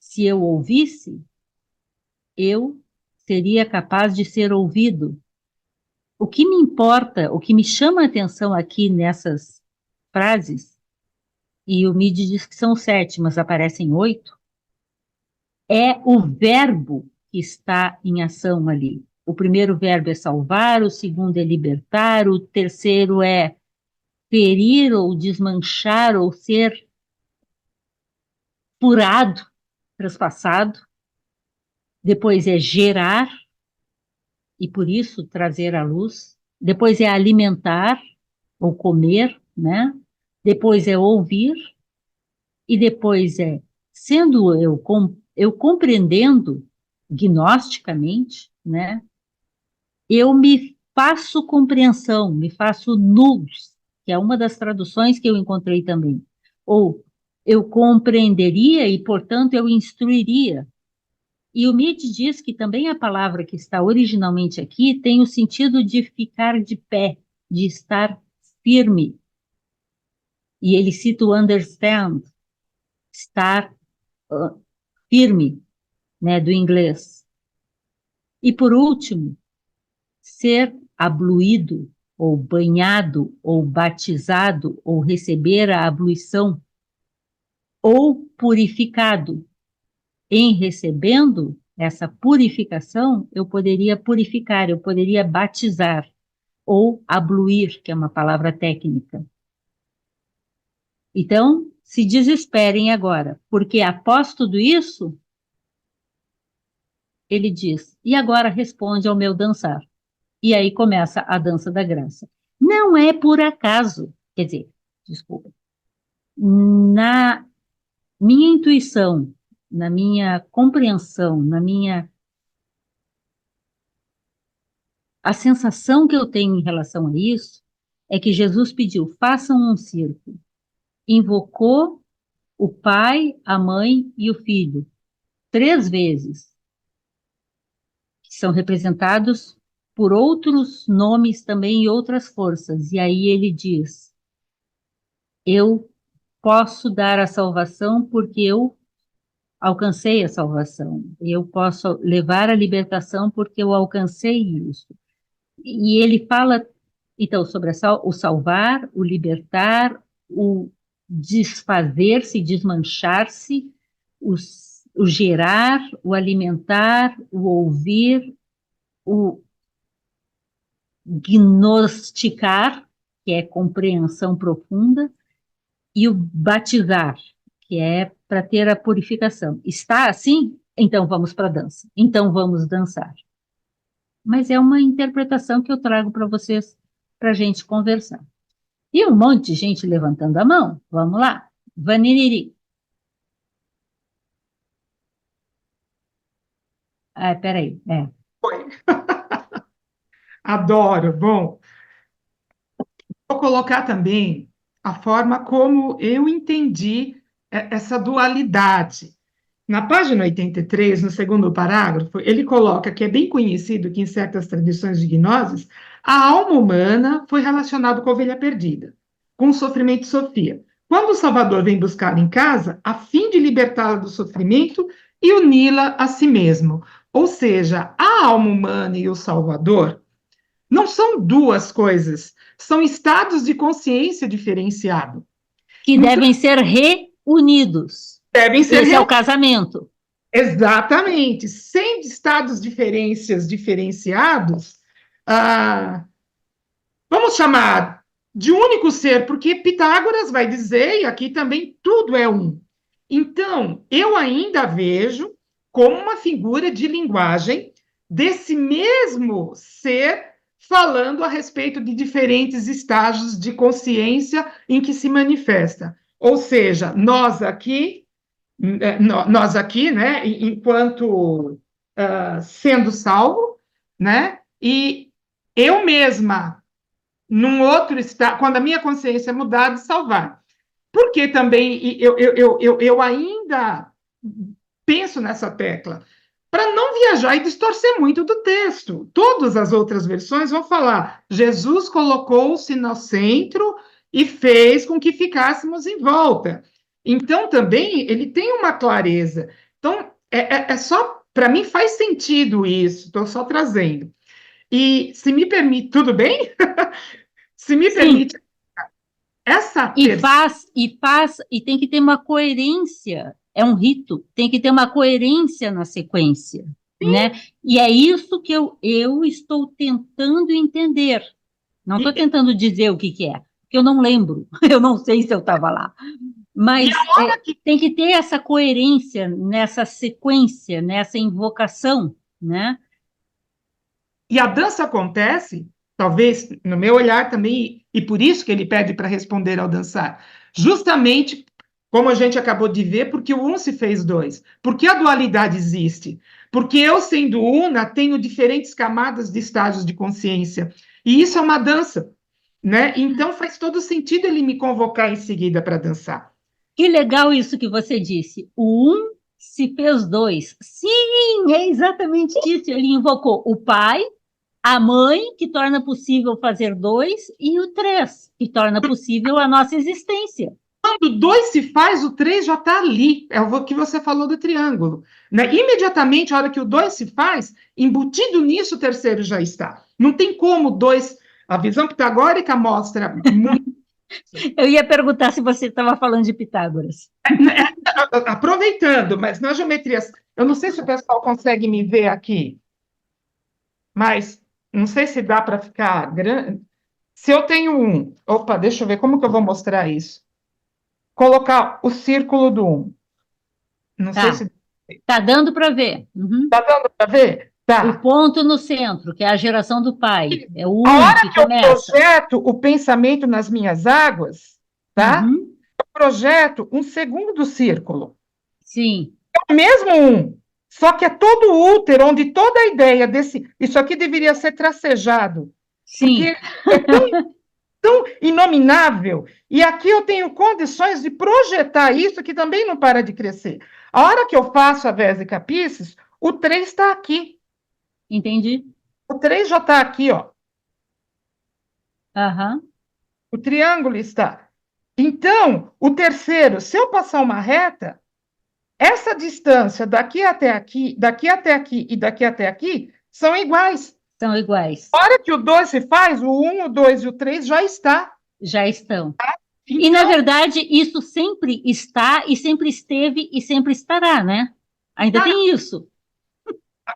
Se eu ouvisse, eu seria capaz de ser ouvido. O que me importa, o que me chama a atenção aqui nessas frases, e o Midi diz que são 7, mas aparecem 8, é o verbo que está em ação ali. O primeiro verbo é salvar, o segundo é libertar, o terceiro é ferir ou desmanchar ou ser furado, traspassado. Depois é gerar, e por isso trazer à luz. Depois é alimentar ou comer, né? Depois é ouvir, e depois é, sendo eu compreendendo gnosticamente, né? Eu me faço compreensão, me faço nus, que é uma das traduções que eu encontrei também. Ou eu compreenderia e, portanto, eu instruiria. E o Midi diz que também a palavra que está originalmente aqui tem o sentido de ficar de pé, de estar firme. E ele cita o understand, estar firme, né, do inglês. E por último, ser abluído, ou banhado, ou batizado, ou receber a abluição, ou purificado. Em recebendo essa purificação, eu poderia purificar, eu poderia batizar, ou abluir, que é uma palavra técnica. Então, se desesperem agora, porque após tudo isso, ele diz, e agora responde ao meu dançar. E aí começa a dança da graça. Não é por acaso, quer dizer, desculpa, minha intuição, na minha compreensão, a sensação que eu tenho em relação a isso é que Jesus pediu, façam um círculo. Invocou o pai, a mãe e o filho, 3 vezes, que são representados por outros nomes também e outras forças. E aí ele diz, eu posso dar a salvação porque eu alcancei a salvação. Eu posso levar a libertação porque eu alcancei isso. E ele fala, então, sobre o salvar, o libertar, o desfazer-se, desmanchar-se, o gerar, o alimentar, o ouvir, o gnosticar, que é compreensão profunda, e o batizar, que é para ter a purificação. Está assim? Então vamos para a dança. Então vamos dançar. Mas é uma interpretação que eu trago para vocês, para a gente conversar. E um monte de gente levantando a mão. Vamos lá. Vaniriri. Ah, peraí. Foi. Adoro. Bom, vou colocar também a forma como eu entendi essa dualidade. Na página 83, no segundo parágrafo, ele coloca que é bem conhecido que em certas tradições de gnoses, a alma humana foi relacionada com a ovelha perdida, com o sofrimento de Sofia. Quando o Salvador vem buscá-la em casa, a fim de libertá-la do sofrimento e uni-la a si mesmo. Ou seja, a alma humana e o Salvador não são duas coisas, são estados de consciência diferenciados. Que devem ser reunidos. Devem ser Esse é o casamento. Exatamente. Sem estados diferenciados, vamos chamar de único ser, porque Pitágoras vai dizer, e aqui também tudo é um. Então, eu ainda vejo como uma figura de linguagem desse mesmo ser falando a respeito de diferentes estágios de consciência em que se manifesta. Ou seja, nós aqui, né, enquanto sendo salvo, né, e eu mesma, num outro estado, quando a minha consciência mudar, de salvar. Porque também eu ainda penso nessa tecla, para não viajar e distorcer muito do texto. Todas as outras versões vão falar, Jesus colocou-se no centro e fez com que ficássemos em volta. Então, também, ele tem uma clareza. Então, é só, para mim, faz sentido isso, estou só trazendo. E, se me permite, tudo bem? Se me Sim. permite, essa e tem que ter uma coerência. É um rito, tem que ter uma coerência na sequência, né? E é isso que eu estou tentando entender. Não estou tentando dizer o que é, porque eu não lembro, eu não sei se eu estava lá. Mas tem que ter essa coerência nessa sequência, nessa invocação, né? E a dança acontece, talvez, no meu olhar também, e por isso que ele pede para responder ao dançar, justamente como a gente acabou de ver, porque o um se fez dois. Porque a dualidade existe. Porque eu, sendo una, tenho diferentes camadas de estágios de consciência. E isso é uma dança, né? Então faz todo sentido ele me convocar em seguida para dançar. Que legal isso que você disse. O um se fez dois. Sim, é exatamente isso. Ele invocou o pai, a mãe, que torna possível fazer dois, e o três, que torna possível a nossa existência. Quando dois se faz, o três já está ali. É o que você falou do triângulo, né? Imediatamente, a hora que o dois se faz, embutido nisso, o terceiro já está. Não tem como dois... A visão pitagórica mostra muito. Eu ia perguntar se você estava falando de Pitágoras. Aproveitando, mas na geometria... Eu não sei se o pessoal consegue me ver aqui, mas não sei se dá para ficar grande. Se eu tenho um... Opa, deixa eu ver como que eu vou mostrar isso. Colocar o círculo do 1. Não sei se... Tá dando para ver. Uhum. Tá dando para ver? Tá. O ponto no centro, que é a geração do pai. É o A hora que que eu começa. projeto o pensamento nas minhas águas, tá? Uhum. Eu projeto um segundo círculo. Sim, É o mesmo um, só que é todo útero, onde toda a ideia desse... Isso aqui deveria ser tracejado, sim. porque é tão inominável. E aqui eu tenho condições de projetar isso, que também não para de crescer. A hora que eu faço a Vésica Piscis, o 3 está aqui. Entendi. O 3 já está aqui, ó. Aham. O triângulo está. Então, o terceiro, se eu passar uma reta, essa distância daqui até aqui, daqui até aqui e daqui até aqui são iguais. São iguais. A hora que o 2 se faz, o 1, o 2 e o 3 já está. Já estão. E, na Então, verdade, isso sempre está e sempre esteve e sempre estará, né? Ainda tem isso.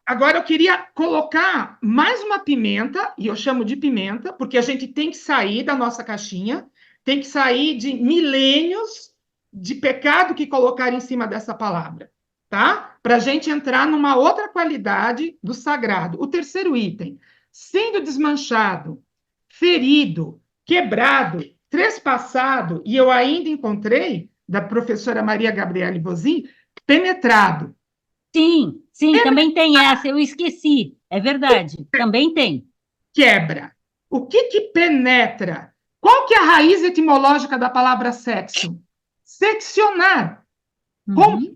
agora eu queria colocar mais uma pimenta, e eu chamo de pimenta, porque a gente tem que sair da nossa caixinha, tem que sair de milênios de pecado que colocaram em cima dessa palavra, tá? Para a gente entrar numa outra qualidade do sagrado. O terceiro item, sendo desmanchado, ferido, quebrado, trespassado, e eu ainda encontrei, da professora Maria Gabriele Bozin, penetrado. Sim, sim, também tem essa. Eu esqueci. É verdade. Também tem. Quebra. O que penetra? Qual que é a raiz etimológica da palavra sexo? Seccionar. Uhum.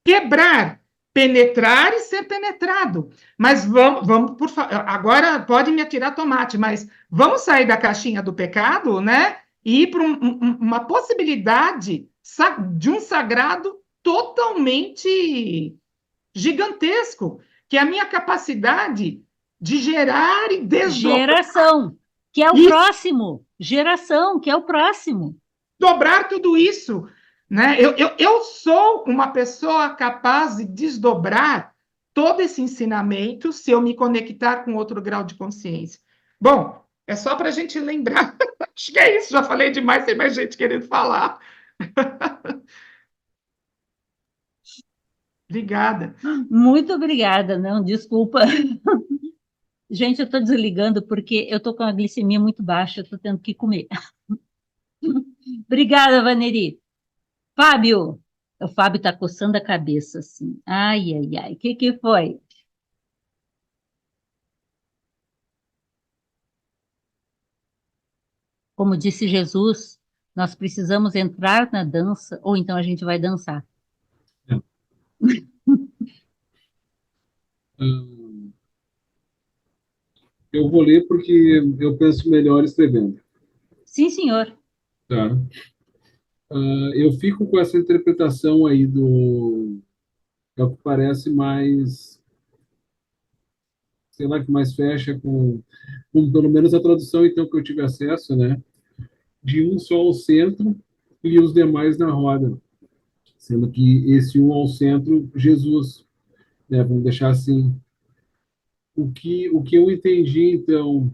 Quebrar. Penetrar e ser penetrado. Mas vamos por favor. Agora pode me atirar tomate, mas vamos sair da caixinha do pecado, né? E ir para uma possibilidade de um sagrado totalmente gigantesco, que é a minha capacidade de gerar e Geração, que é o Isso. próximo. Geração, que é o próximo. desdobrar tudo isso. Né? Eu sou uma pessoa capaz de desdobrar todo esse ensinamento se eu me conectar com outro grau de consciência. Bom, é só para a gente lembrar. Acho que é isso, já falei demais, tem mais gente querendo falar. Obrigada. Muito obrigada. Não, desculpa. Gente, eu estou desligando porque eu estou com a glicemia muito baixa, eu estou tendo que comer. Obrigada, Vaneri. Fábio, o Fábio está coçando a cabeça assim. Ai, ai, ai. O que foi? Como disse Jesus, nós precisamos entrar na dança, ou então a gente vai dançar. Eu vou ler porque eu penso melhor escrevendo. Sim, senhor. Tá? Eu fico com essa interpretação aí é o que parece mais, sei lá, que mais fecha com pelo menos a tradução então que eu tive acesso, né? De um só ao centro e os demais na roda, sendo que esse um ao centro, Jesus, né? Vamos deixar assim. O que eu entendi então,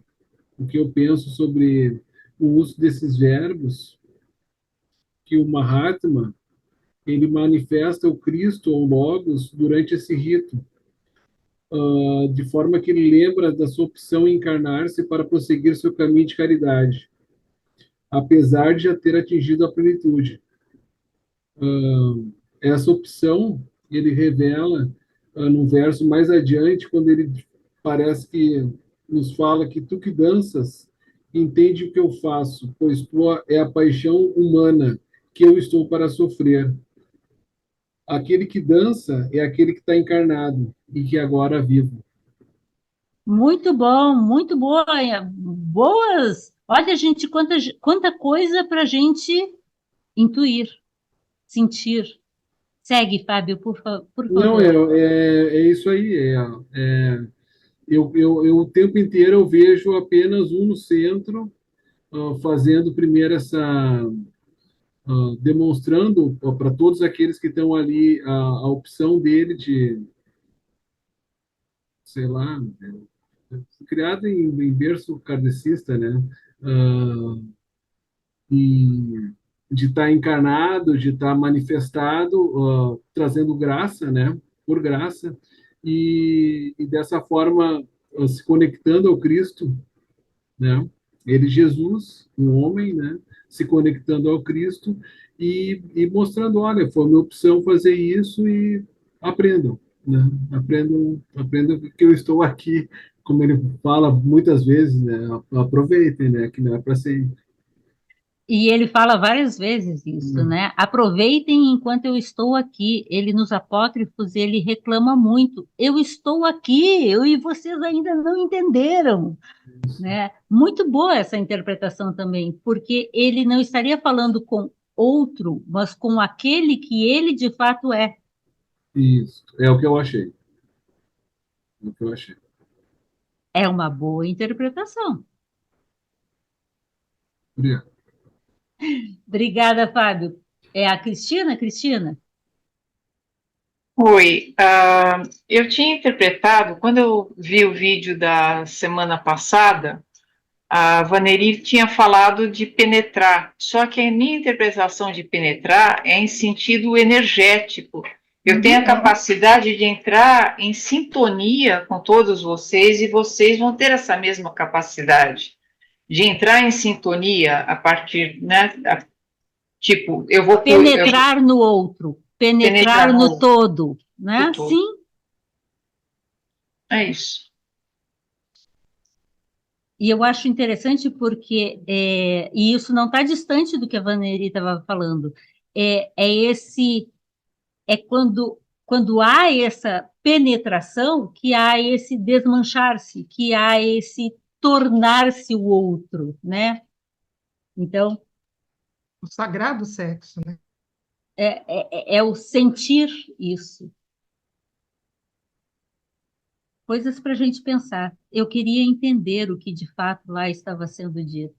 o que eu penso sobre o uso desses verbos, que o Mahatma ele manifesta o Cristo ou Logos durante esse rito, de forma que ele lembra da sua opção em encarnar-se para prosseguir seu caminho de caridade, apesar de já ter atingido a plenitude. Essa opção ele revela no verso mais adiante, quando ele parece que nos fala que tu que danças, entende o que eu faço, pois tua é a paixão humana que eu estou para sofrer. Aquele que dança é aquele que está encarnado e que agora vivo. Muito bom, muito boa. Boas. Olha, gente, quanta coisa para a gente intuir, sentir. Segue, Fábio, por favor. Não, é isso aí. Eu o tempo inteiro eu vejo apenas um no centro, fazendo primeiro demonstrando para todos aqueles que estão ali a opção dele de, sei lá, criado em berço kardecista, né? E de estar encarnado, de estar manifestado, trazendo graça, né? Por graça, e dessa forma se conectando ao Cristo, né? Ele, Jesus, um homem, né? Se conectando ao Cristo e mostrando, olha, foi minha opção fazer isso e aprendam, né? Aprendam que eu estou aqui, como ele fala muitas vezes, né? Aproveitem, né? Que não é para ser. E ele fala várias vezes isso, né? Aproveitem enquanto eu estou aqui. Ele nos apócrifos, ele reclama muito. Eu estou aqui, eu e vocês ainda não entenderam, né? Muito boa essa interpretação também, porque ele não estaria falando com outro, mas com aquele que ele de fato é. Isso, é o que eu achei. É o que eu achei. É uma boa interpretação. Obrigado. Obrigada, Fábio. É a Cristina? Cristina? Oi, eu tinha interpretado, quando eu vi o vídeo da semana passada, a Vaneri tinha falado de penetrar, só que a minha interpretação de penetrar é em sentido energético. Eu tenho a capacidade de entrar em sintonia com todos vocês e vocês vão ter essa mesma capacidade de entrar em sintonia a partir, né? Tipo, eu vou penetrar no outro, penetrar no todo, né? todo. Sim. É isso. E eu acho interessante porque, e isso não está distante do que a Vaneri estava falando, é quando há essa penetração que há esse desmanchar-se, que há esse tornar-se o outro, né? Então, O sagrado sexo, né? é o sentir isso. Coisas para a gente pensar. Eu queria entender o que de fato lá estava sendo dito,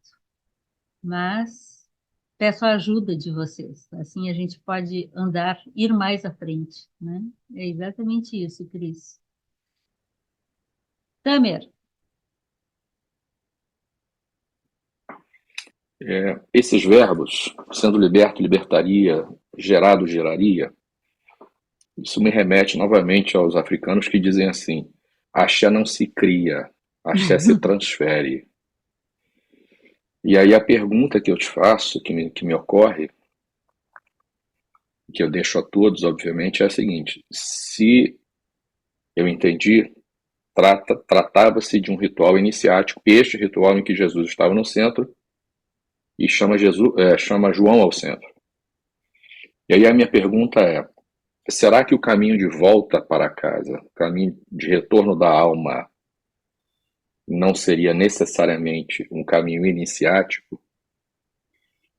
mas peço a ajuda de vocês. Assim a gente pode andar, ir mais à frente, né? É exatamente isso, Cris. Tamer. Esses verbos, sendo liberto, libertaria, gerado, geraria, isso me remete novamente aos africanos que dizem assim: axé não se cria, axé se transfere. E aí a pergunta que eu te faço, que me ocorre, que eu deixo a todos, obviamente, é a seguinte: se eu entendi, tratava-se de um ritual iniciático, este ritual em que Jesus estava no centro e chama João ao centro. E aí a minha pergunta é: será que o caminho de volta para casa, o caminho de retorno da alma, não seria necessariamente um caminho iniciático?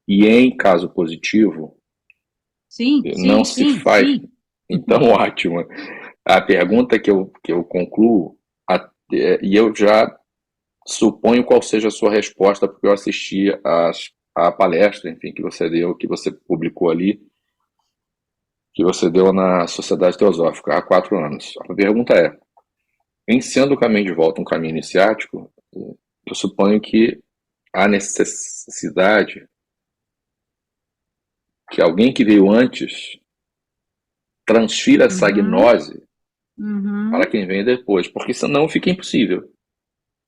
E em caso positivo, Sim, não sim, se faz. sim. Então, ótimo. A pergunta que eu concluo, e eu já suponho qual seja a sua resposta, porque eu assisti a palestra, enfim, que você deu, que você publicou ali, que você deu na Sociedade Teosófica há 4 anos. A pergunta é: em sendo o caminho de volta um caminho iniciático, eu suponho que há necessidade que alguém que veio antes transfira essa gnose para quem vem depois, porque senão fica impossível.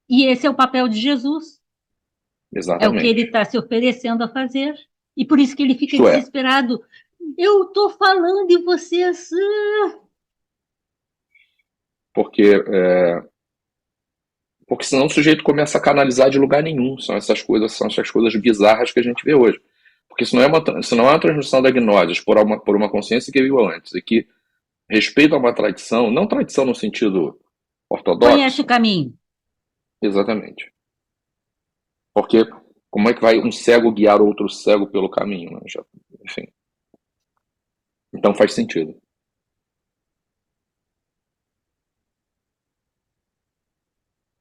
E esse é o papel de Jesus. Exatamente. É o que ele está se oferecendo a fazer. E por isso que ele fica desesperado. Eu estou falando e vocês... Porque senão o sujeito começa a canalizar de lugar nenhum. São essas coisas bizarras que a gente vê hoje. Porque se não é uma transmissão da gnose por uma consciência que veio antes, e que respeita uma tradição, não tradição no sentido ortodoxo. Conhece o caminho. Exatamente. Porque como é que vai um cego guiar outro cego pelo caminho? Né? Enfim. Então faz sentido.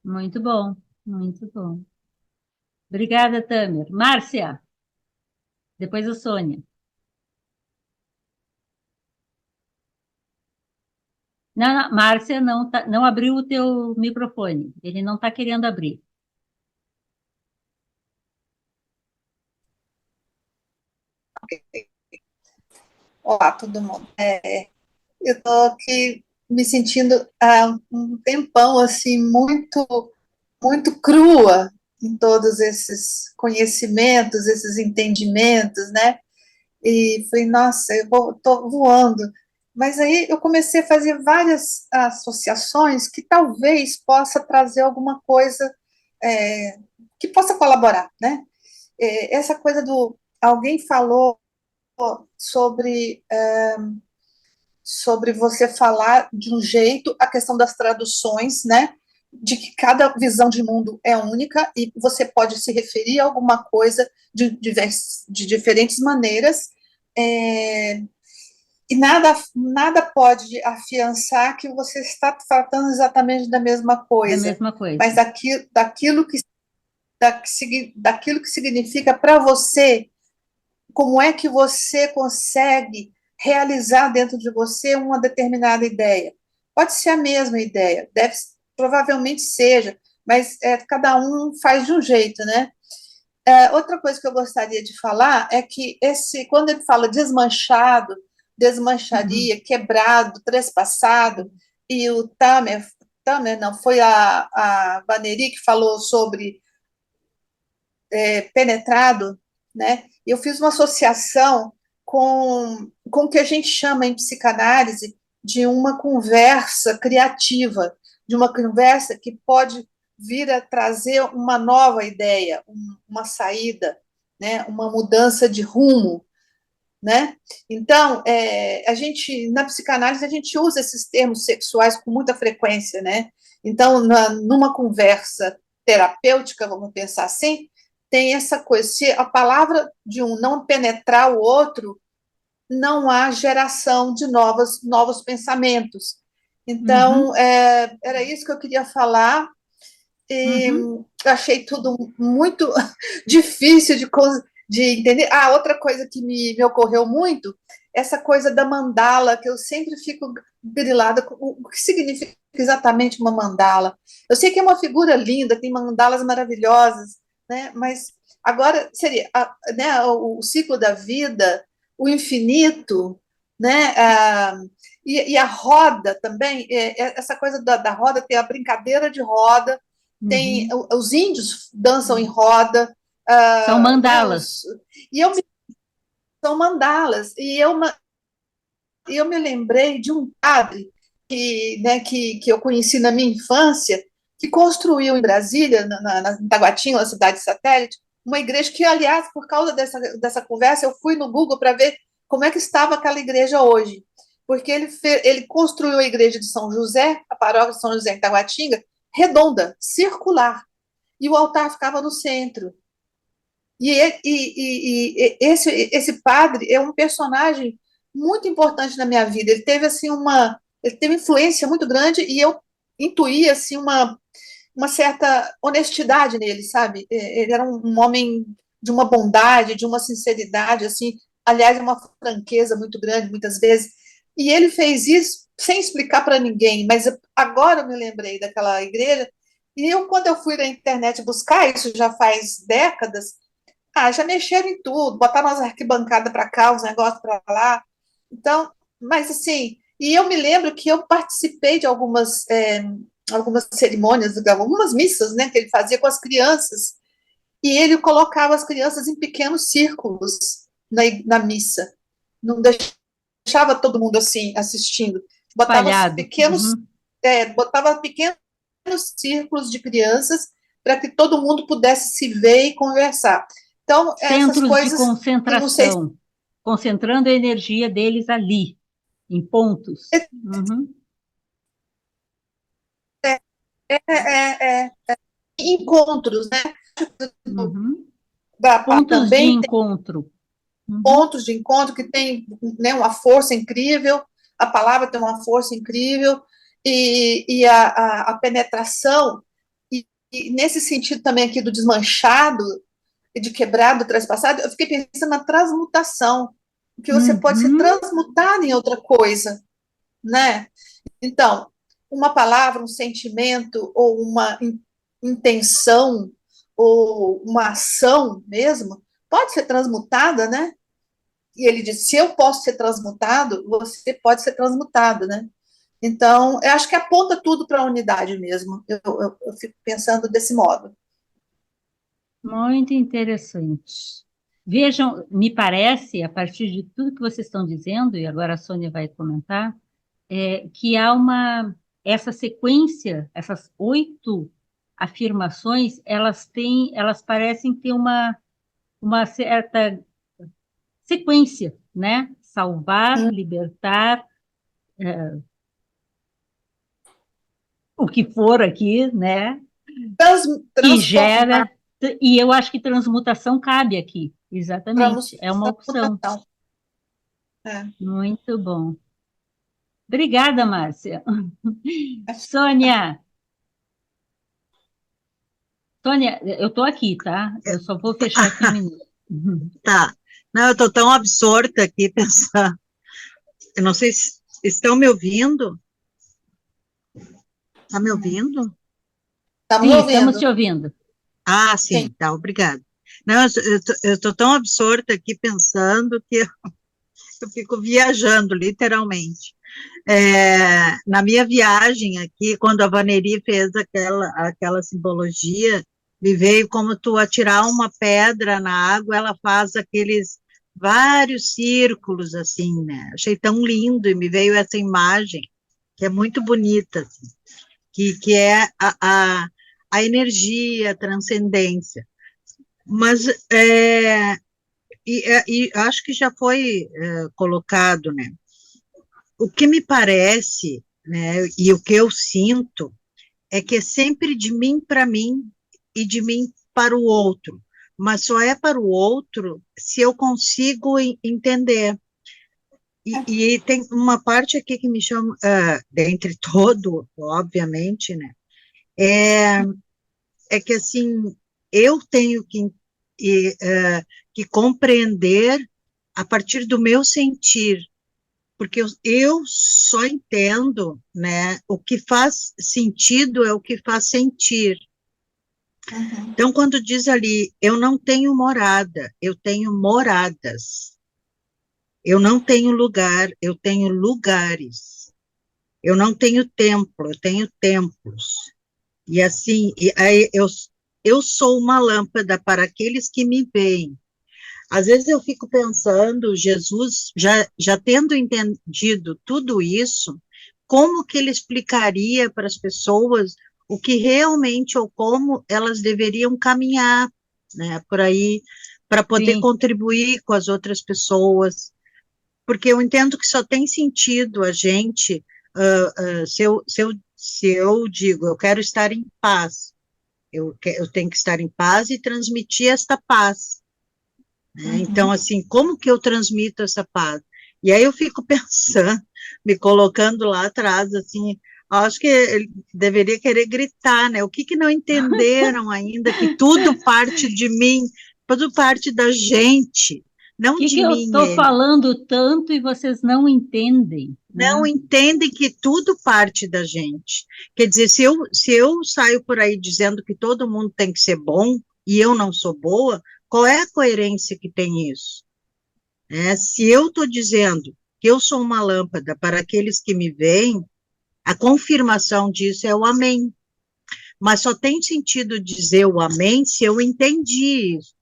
Muito bom, muito bom. Obrigada, Tamer. Márcia, depois a Sônia. Não, Márcia não abriu o teu microfone. Ele não está querendo abrir. Olá, todo mundo. Eu estou aqui me sentindo há um tempão assim muito crua em todos esses conhecimentos, esses entendimentos, né? e falei, nossa, estou voando. Mas aí eu comecei a fazer várias associações que talvez possa trazer alguma coisa é, que possa colaborar, né? Essa coisa do... Alguém falou sobre, sobre você falar de um jeito, a questão das traduções, né? De que cada visão de mundo é única e você pode se referir a alguma coisa de diferentes maneiras, é, e nada pode afiançar que você está tratando exatamente da mesma Da coisa, mesma coisa. mas daquilo que significa para você, como é que você consegue realizar dentro de você uma determinada ideia. Pode ser a mesma ideia, provavelmente seja, mas cada um faz de um jeito, né? Outra coisa que eu gostaria de falar é que quando ele fala desmanchado, desmancharia, quebrado, trespassado, e o Tamer não, foi a Vaneri que falou sobre penetrado, né? Eu fiz uma associação com o que a gente chama em psicanálise de uma conversa criativa, de uma conversa que pode vir a trazer uma nova ideia, uma saída, né? Uma mudança de rumo, né? Então, a gente, na psicanálise, a gente usa esses termos sexuais com muita frequência, né? Então, numa conversa terapêutica, vamos pensar assim, tem essa coisa, se a palavra de um não penetrar o outro, não há geração de novos pensamentos. Então, era isso que eu queria falar, e achei tudo muito difícil de entender. Outra coisa que me ocorreu muito, essa coisa da mandala, que eu sempre fico grilada com o que significa exatamente uma mandala. Eu sei que é uma figura linda, tem mandalas maravilhosas, né? Mas agora seria né, o ciclo da vida, o infinito, né? E a roda também, essa coisa da roda, tem a brincadeira de roda, tem os índios dançam em roda, São mandalas. são mandalas, e eu me lembrei de um padre que eu conheci na minha infância, que construiu em Brasília, em Taguatinga, uma cidade satélite, uma igreja que, aliás, por causa dessa conversa, eu fui no Google para ver como é que estava aquela igreja hoje, porque ele construiu a igreja de São José, a paróquia de São José em Taguatinga, redonda, circular, e o altar ficava no centro. E esse padre é um personagem muito importante na minha vida. Ele teve assim ele teve influência muito grande e eu intuí assim uma certa honestidade nele, sabe? Ele era um homem de uma bondade, de uma sinceridade, assim, aliás, uma franqueza muito grande muitas vezes. E ele fez isso sem explicar para ninguém. Mas agora eu me lembrei daquela igreja e quando eu fui na internet buscar isso já faz décadas. Já mexeram em tudo, botaram umas arquibancadas para cá, os negócios para lá. Então, mas assim, e eu me lembro que eu participei de algumas cerimônias, algumas missas, né, que ele fazia com as crianças, e ele colocava as crianças em pequenos círculos na missa. Não deixava todo mundo assim assistindo. Espalhado. Botava pequenos círculos de crianças para que todo mundo pudesse se ver e conversar. Então, essas Centros coisas, de concentração, concentrando a energia deles ali, em pontos. Encontros, né? Pontos de encontro. Pontos de encontro que tem, né, uma força incrível, a palavra tem uma força incrível, e a penetração, e nesse sentido também aqui do desmanchado, de quebrado, traspassado, eu fiquei pensando na transmutação, que você pode ser transmutado em outra coisa, né? Então, uma palavra, um sentimento, ou uma intenção, ou uma ação mesmo, pode ser transmutada, né? E ele disse, se eu posso ser transmutado, você pode ser transmutado, né? Então, eu acho que aponta tudo para a unidade mesmo. Eu fico pensando desse modo. Muito interessante. Vejam, me parece, a partir de tudo que vocês estão dizendo, e agora a Sônia vai comentar, que há essa sequência, essas 8 afirmações, elas parecem ter uma certa sequência, né? Salvar, libertar, o que for aqui, né? Que gera, e eu acho que transmutação cabe aqui, exatamente, é uma opção. Muito bom. Obrigada, Márcia. Sônia, eu estou aqui, tá? Eu só vou fechar aqui um minuto. Tá. Não, eu estou tão absorta aqui pensando. Eu não sei se estão me ouvindo. Está me ouvindo? Sim, estamos te ouvindo. Ah, sim, tá, obrigada. Não, eu estou tão absorta aqui pensando que eu fico viajando, literalmente. Na minha viagem aqui, quando a Vaneri fez aquela simbologia, me veio como tu atirar uma pedra na água, ela faz aqueles vários círculos, assim, né? Achei tão lindo, e me veio essa imagem, que é muito bonita, assim, que é a energia, a transcendência. Mas, e acho que já foi colocado, né? O que me parece, né, e o que eu sinto, é que é sempre de mim para mim e de mim para o outro, mas só é para o outro se eu consigo entender. E tem uma parte aqui que me chama, dentre todo, obviamente, né, é que, assim, eu tenho que compreender a partir do meu sentir, porque eu só entendo, né, o que faz sentido é o que faz sentir. Então, quando diz ali, eu não tenho morada, eu tenho moradas. Eu não tenho lugar, eu tenho lugares. Eu não tenho templo, eu tenho templos. E assim, aí eu sou uma lâmpada para aqueles que me veem. Às vezes eu fico pensando, Jesus, já tendo entendido tudo isso, como que ele explicaria para as pessoas o que realmente ou como elas deveriam caminhar, né, por aí, para poder contribuir com as outras pessoas, porque eu entendo que só tem sentido a gente, se eu digo, eu quero estar em paz, eu tenho que estar em paz e transmitir esta paz. Então, assim, como que eu transmito essa paz? E aí eu fico pensando, me colocando lá atrás, assim, acho que ele deveria querer gritar, né? O que não entenderam ainda, que tudo parte de mim, tudo parte da gente, não de eu mim. estou falando tanto e vocês não entendem? Não entendem que tudo parte da gente. Quer dizer, se eu saio por aí dizendo que todo mundo tem que ser bom e eu não sou boa, qual é a coerência que tem isso? Se eu estou dizendo que eu sou uma lâmpada para aqueles que me veem, a confirmação disso é o amém. Mas só tem sentido dizer o amém se eu entendi isso.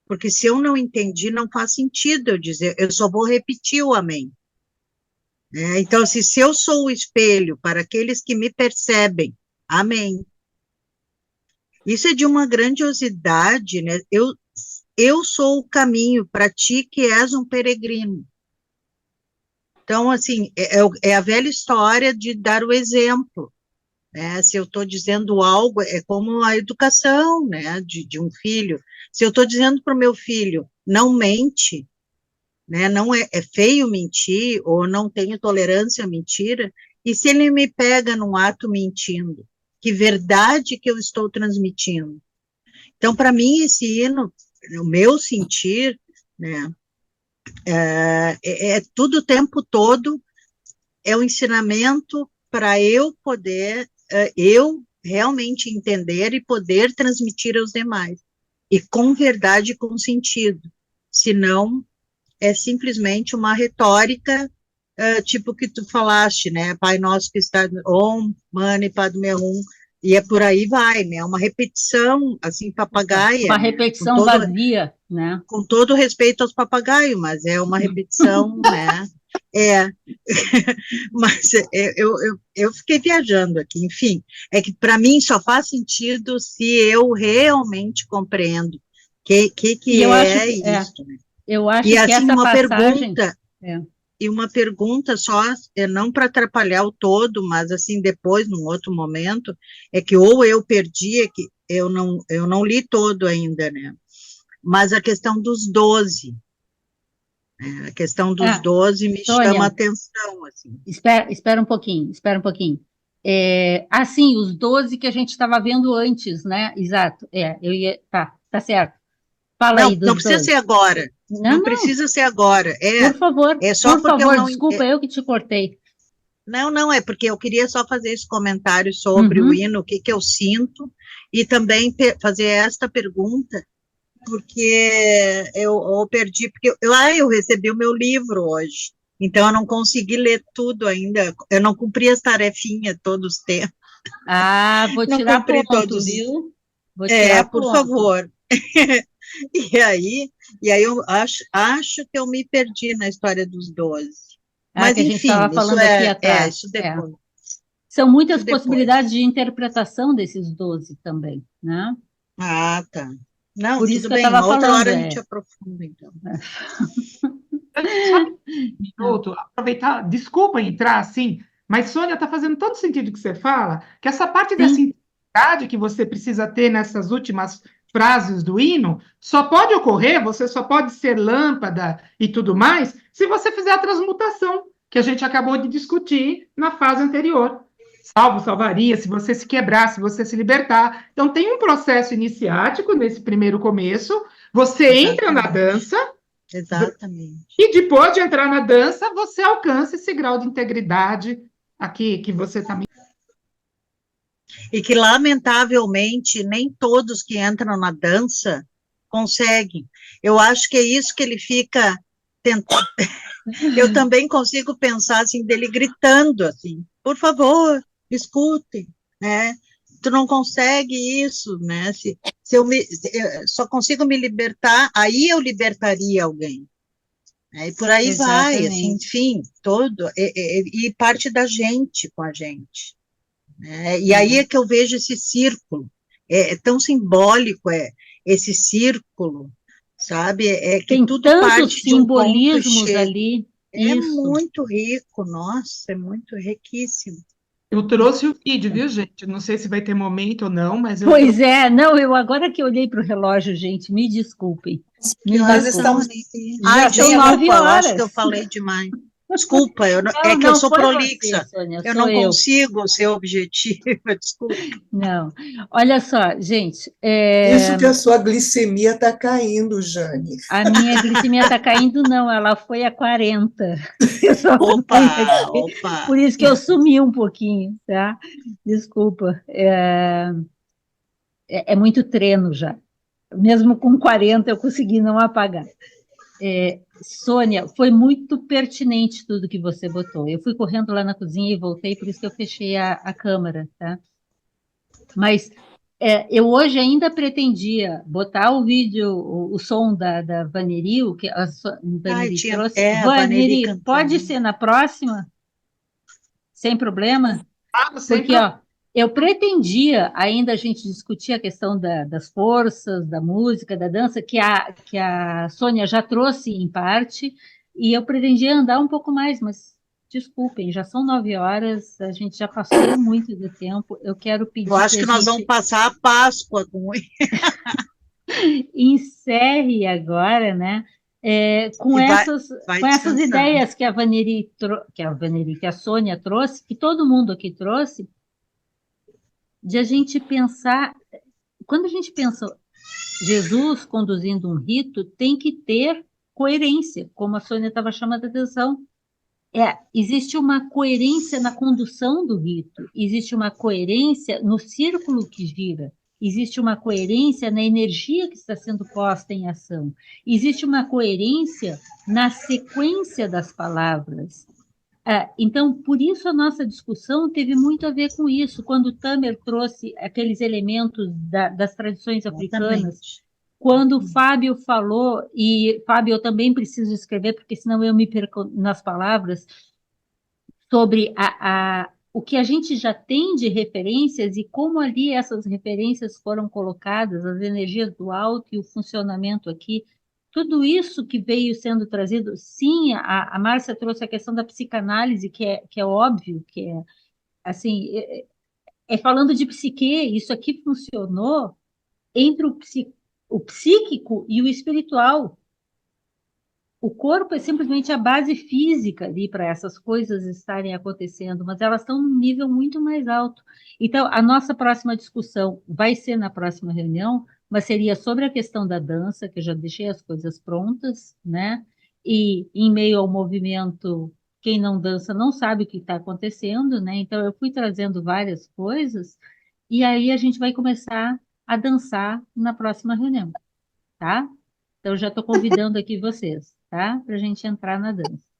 Porque se eu não entendi, não faz sentido eu dizer, eu só vou repetir o amém. Então, assim, se eu sou o espelho para aqueles que me percebem, amém. Isso é de uma grandiosidade, né? Eu sou o caminho para ti que és um peregrino. Então, assim, é a velha história de dar o exemplo, né? Se eu estou dizendo algo, é como a educação, né, de um filho. Se eu estou dizendo para o meu filho, não mente, né, não é feio mentir, ou não tenho tolerância à mentira, e se ele me pega num ato mentindo, que verdade que eu estou transmitindo? Então, para mim, esse hino, o meu sentir, né, tudo o tempo todo, é um ensinamento para eu poder, eu realmente entender e poder transmitir aos demais, e com verdade e com sentido, senão é simplesmente uma retórica, tipo que tu falaste, né, Pai Nosso que está, Om, Mani Padme Hum, e por aí vai, né, uma repetição, assim, papagaia. Uma repetição vazia. né? Com todo respeito aos papagaios, mas é uma repetição, né? É, mas eu fiquei viajando aqui, enfim, é que para mim só faz sentido se eu realmente compreendo que E eu acho é que isso, né? eu acho E que assim, essa uma passagem pergunta, é, e uma pergunta só, não para atrapalhar o todo, mas assim, depois, num outro momento, é que ou eu perdi, é que eu não li todo ainda, né? Mas a questão dos 12, a questão dos ah, 12 me chama a Sônia, atenção, assim. espera um pouquinho, espera um pouquinho. Sim, os 12 que a gente estava vendo antes, né? Exato. Tá certo. Fala aí Não, não dos precisa 12. ser agora, Não, não não, precisa ser agora, é só por porque eu favor, não, desculpa, eu que te cortei. não, é porque eu queria só fazer esse comentário sobre o Uhum. hino, o que eu sinto, e também fazer esta pergunta, porque eu perdi, porque eu recebi o meu livro hoje, então eu não consegui ler tudo ainda, eu não cumpri as tarefinhas todos os tempos, Vou não tirar cumpri ponto, todos, viu? Vou tirar por ponto. favor. E aí eu acho que eu me perdi na história dos 12. Mas, Que a gente enfim, estava falando aqui atrás. isso depois. São muitas Isso depois. possibilidades de interpretação desses 12 também, né? Ah, tá. Não, Por isso tudo que eu bem, estava uma outra falando. hora a gente aprofunda, então. Só um minuto, aproveitar, desculpa entrar assim, mas Sônia, está fazendo todo sentido o que você fala, que essa parte dessa Sim, intensidade que você precisa ter nessas últimas frases do hino, só pode ocorrer, você só pode ser lâmpada e tudo mais, se você fizer a transmutação, que a gente acabou de discutir na fase anterior. Salvaria, se você se quebrar, se você se libertar. Então, tem um processo iniciático nesse primeiro começo, você entra na Exatamente. dança, Exatamente. e depois de entrar na dança, você alcança esse grau de integridade aqui que você está me. E que, lamentavelmente, nem todos que entram na dança conseguem. Eu acho que é isso que ele fica tentando. Eu também consigo pensar assim dele gritando assim, por favor, escutem, né? Tu não consegue isso, né? Se eu só consigo me libertar, aí eu libertaria alguém. Né? E por aí vai, assim, exatamente. enfim, e parte da gente com a gente. Né? E aí é que eu vejo esse círculo, é tão simbólico, esse círculo, sabe? É que Tem tudo tantos parte de um ponto e simbolismos chega. ali. É Isso. muito rico, nossa, é muito riquíssimo. Eu trouxe o vídeo, viu, gente? Não sei se vai ter momento ou não, mas eu Pois trouxe. é, não, eu agora que olhei para o relógio, gente, me desculpem. Que Me horas desculpem. estamos? Já Ai, são desculpa, 9 eu acho que horas. eu falei demais. Desculpa, é Não, que eu não sou foi você, prolixa, Sônia, eu sou não eu. consigo ser objetiva, desculpa. Não. Olha só, gente, Isso que a sua glicemia está caindo, Jane. a minha glicemia está caindo, não, ela foi a 40. Eu só Opa, amanheci. opa. Por isso que eu sumi um pouquinho, tá? Desculpa. É muito treino já. Mesmo com 40, eu consegui não apagar. Sônia, foi muito pertinente tudo que você botou. Eu fui correndo lá na cozinha e voltei, por isso que eu fechei a câmera, tá? Mas eu hoje ainda pretendia botar o vídeo, o som da Vaneri, o que a Ai, Vaneri trouxe. a Vaneri Vaneri, pode cantando. ser na próxima? Sem problema? Sem Porque, problema. ó, eu pretendia ainda a gente discutir a questão das forças, da música, da dança, que a Sônia já trouxe em parte, e eu pretendia andar um pouco mais, mas desculpem, já são 9 horas, a gente já passou muito do tempo, eu quero Eu pedir que acho a que nós vamos gente passar a Páscoa com ele. encerre agora, né? Com E essas, vai com essas descansando. ideias que a Sônia trouxe, que todo mundo aqui trouxe, de a gente pensar, quando a gente pensa Jesus conduzindo um rito, tem que ter coerência, como a Sônia estava chamando a atenção. Existe uma coerência na condução do rito, existe uma coerência no círculo que gira, existe uma coerência na energia que está sendo posta em ação, existe uma coerência na sequência das palavras. Então, por isso a nossa discussão teve muito a ver com isso, quando o Tamer trouxe aqueles elementos das tradições africanas, Exatamente. quando o Fábio falou, e Fábio, eu também preciso escrever, porque senão eu me perco nas palavras, sobre o que a gente já tem de referências e como ali essas referências foram colocadas, as energias do alto e o funcionamento aqui, tudo isso que veio sendo trazido, sim, a Márcia trouxe a questão da psicanálise, que é óbvio, que é, assim, é falando de psique, isso aqui funcionou entre o psíquico e o espiritual. O corpo é simplesmente a base física ali para essas coisas estarem acontecendo, mas elas estão num nível muito mais alto. Então, a nossa próxima discussão vai ser na próxima reunião, mas seria sobre a questão da dança, que eu já deixei as coisas prontas, né? E em meio ao movimento, quem não dança não sabe o que está acontecendo, né? Então, eu fui trazendo várias coisas, e aí a gente vai começar a dançar na próxima reunião, tá? Então, já estou convidando aqui vocês, tá? Para a gente entrar na dança.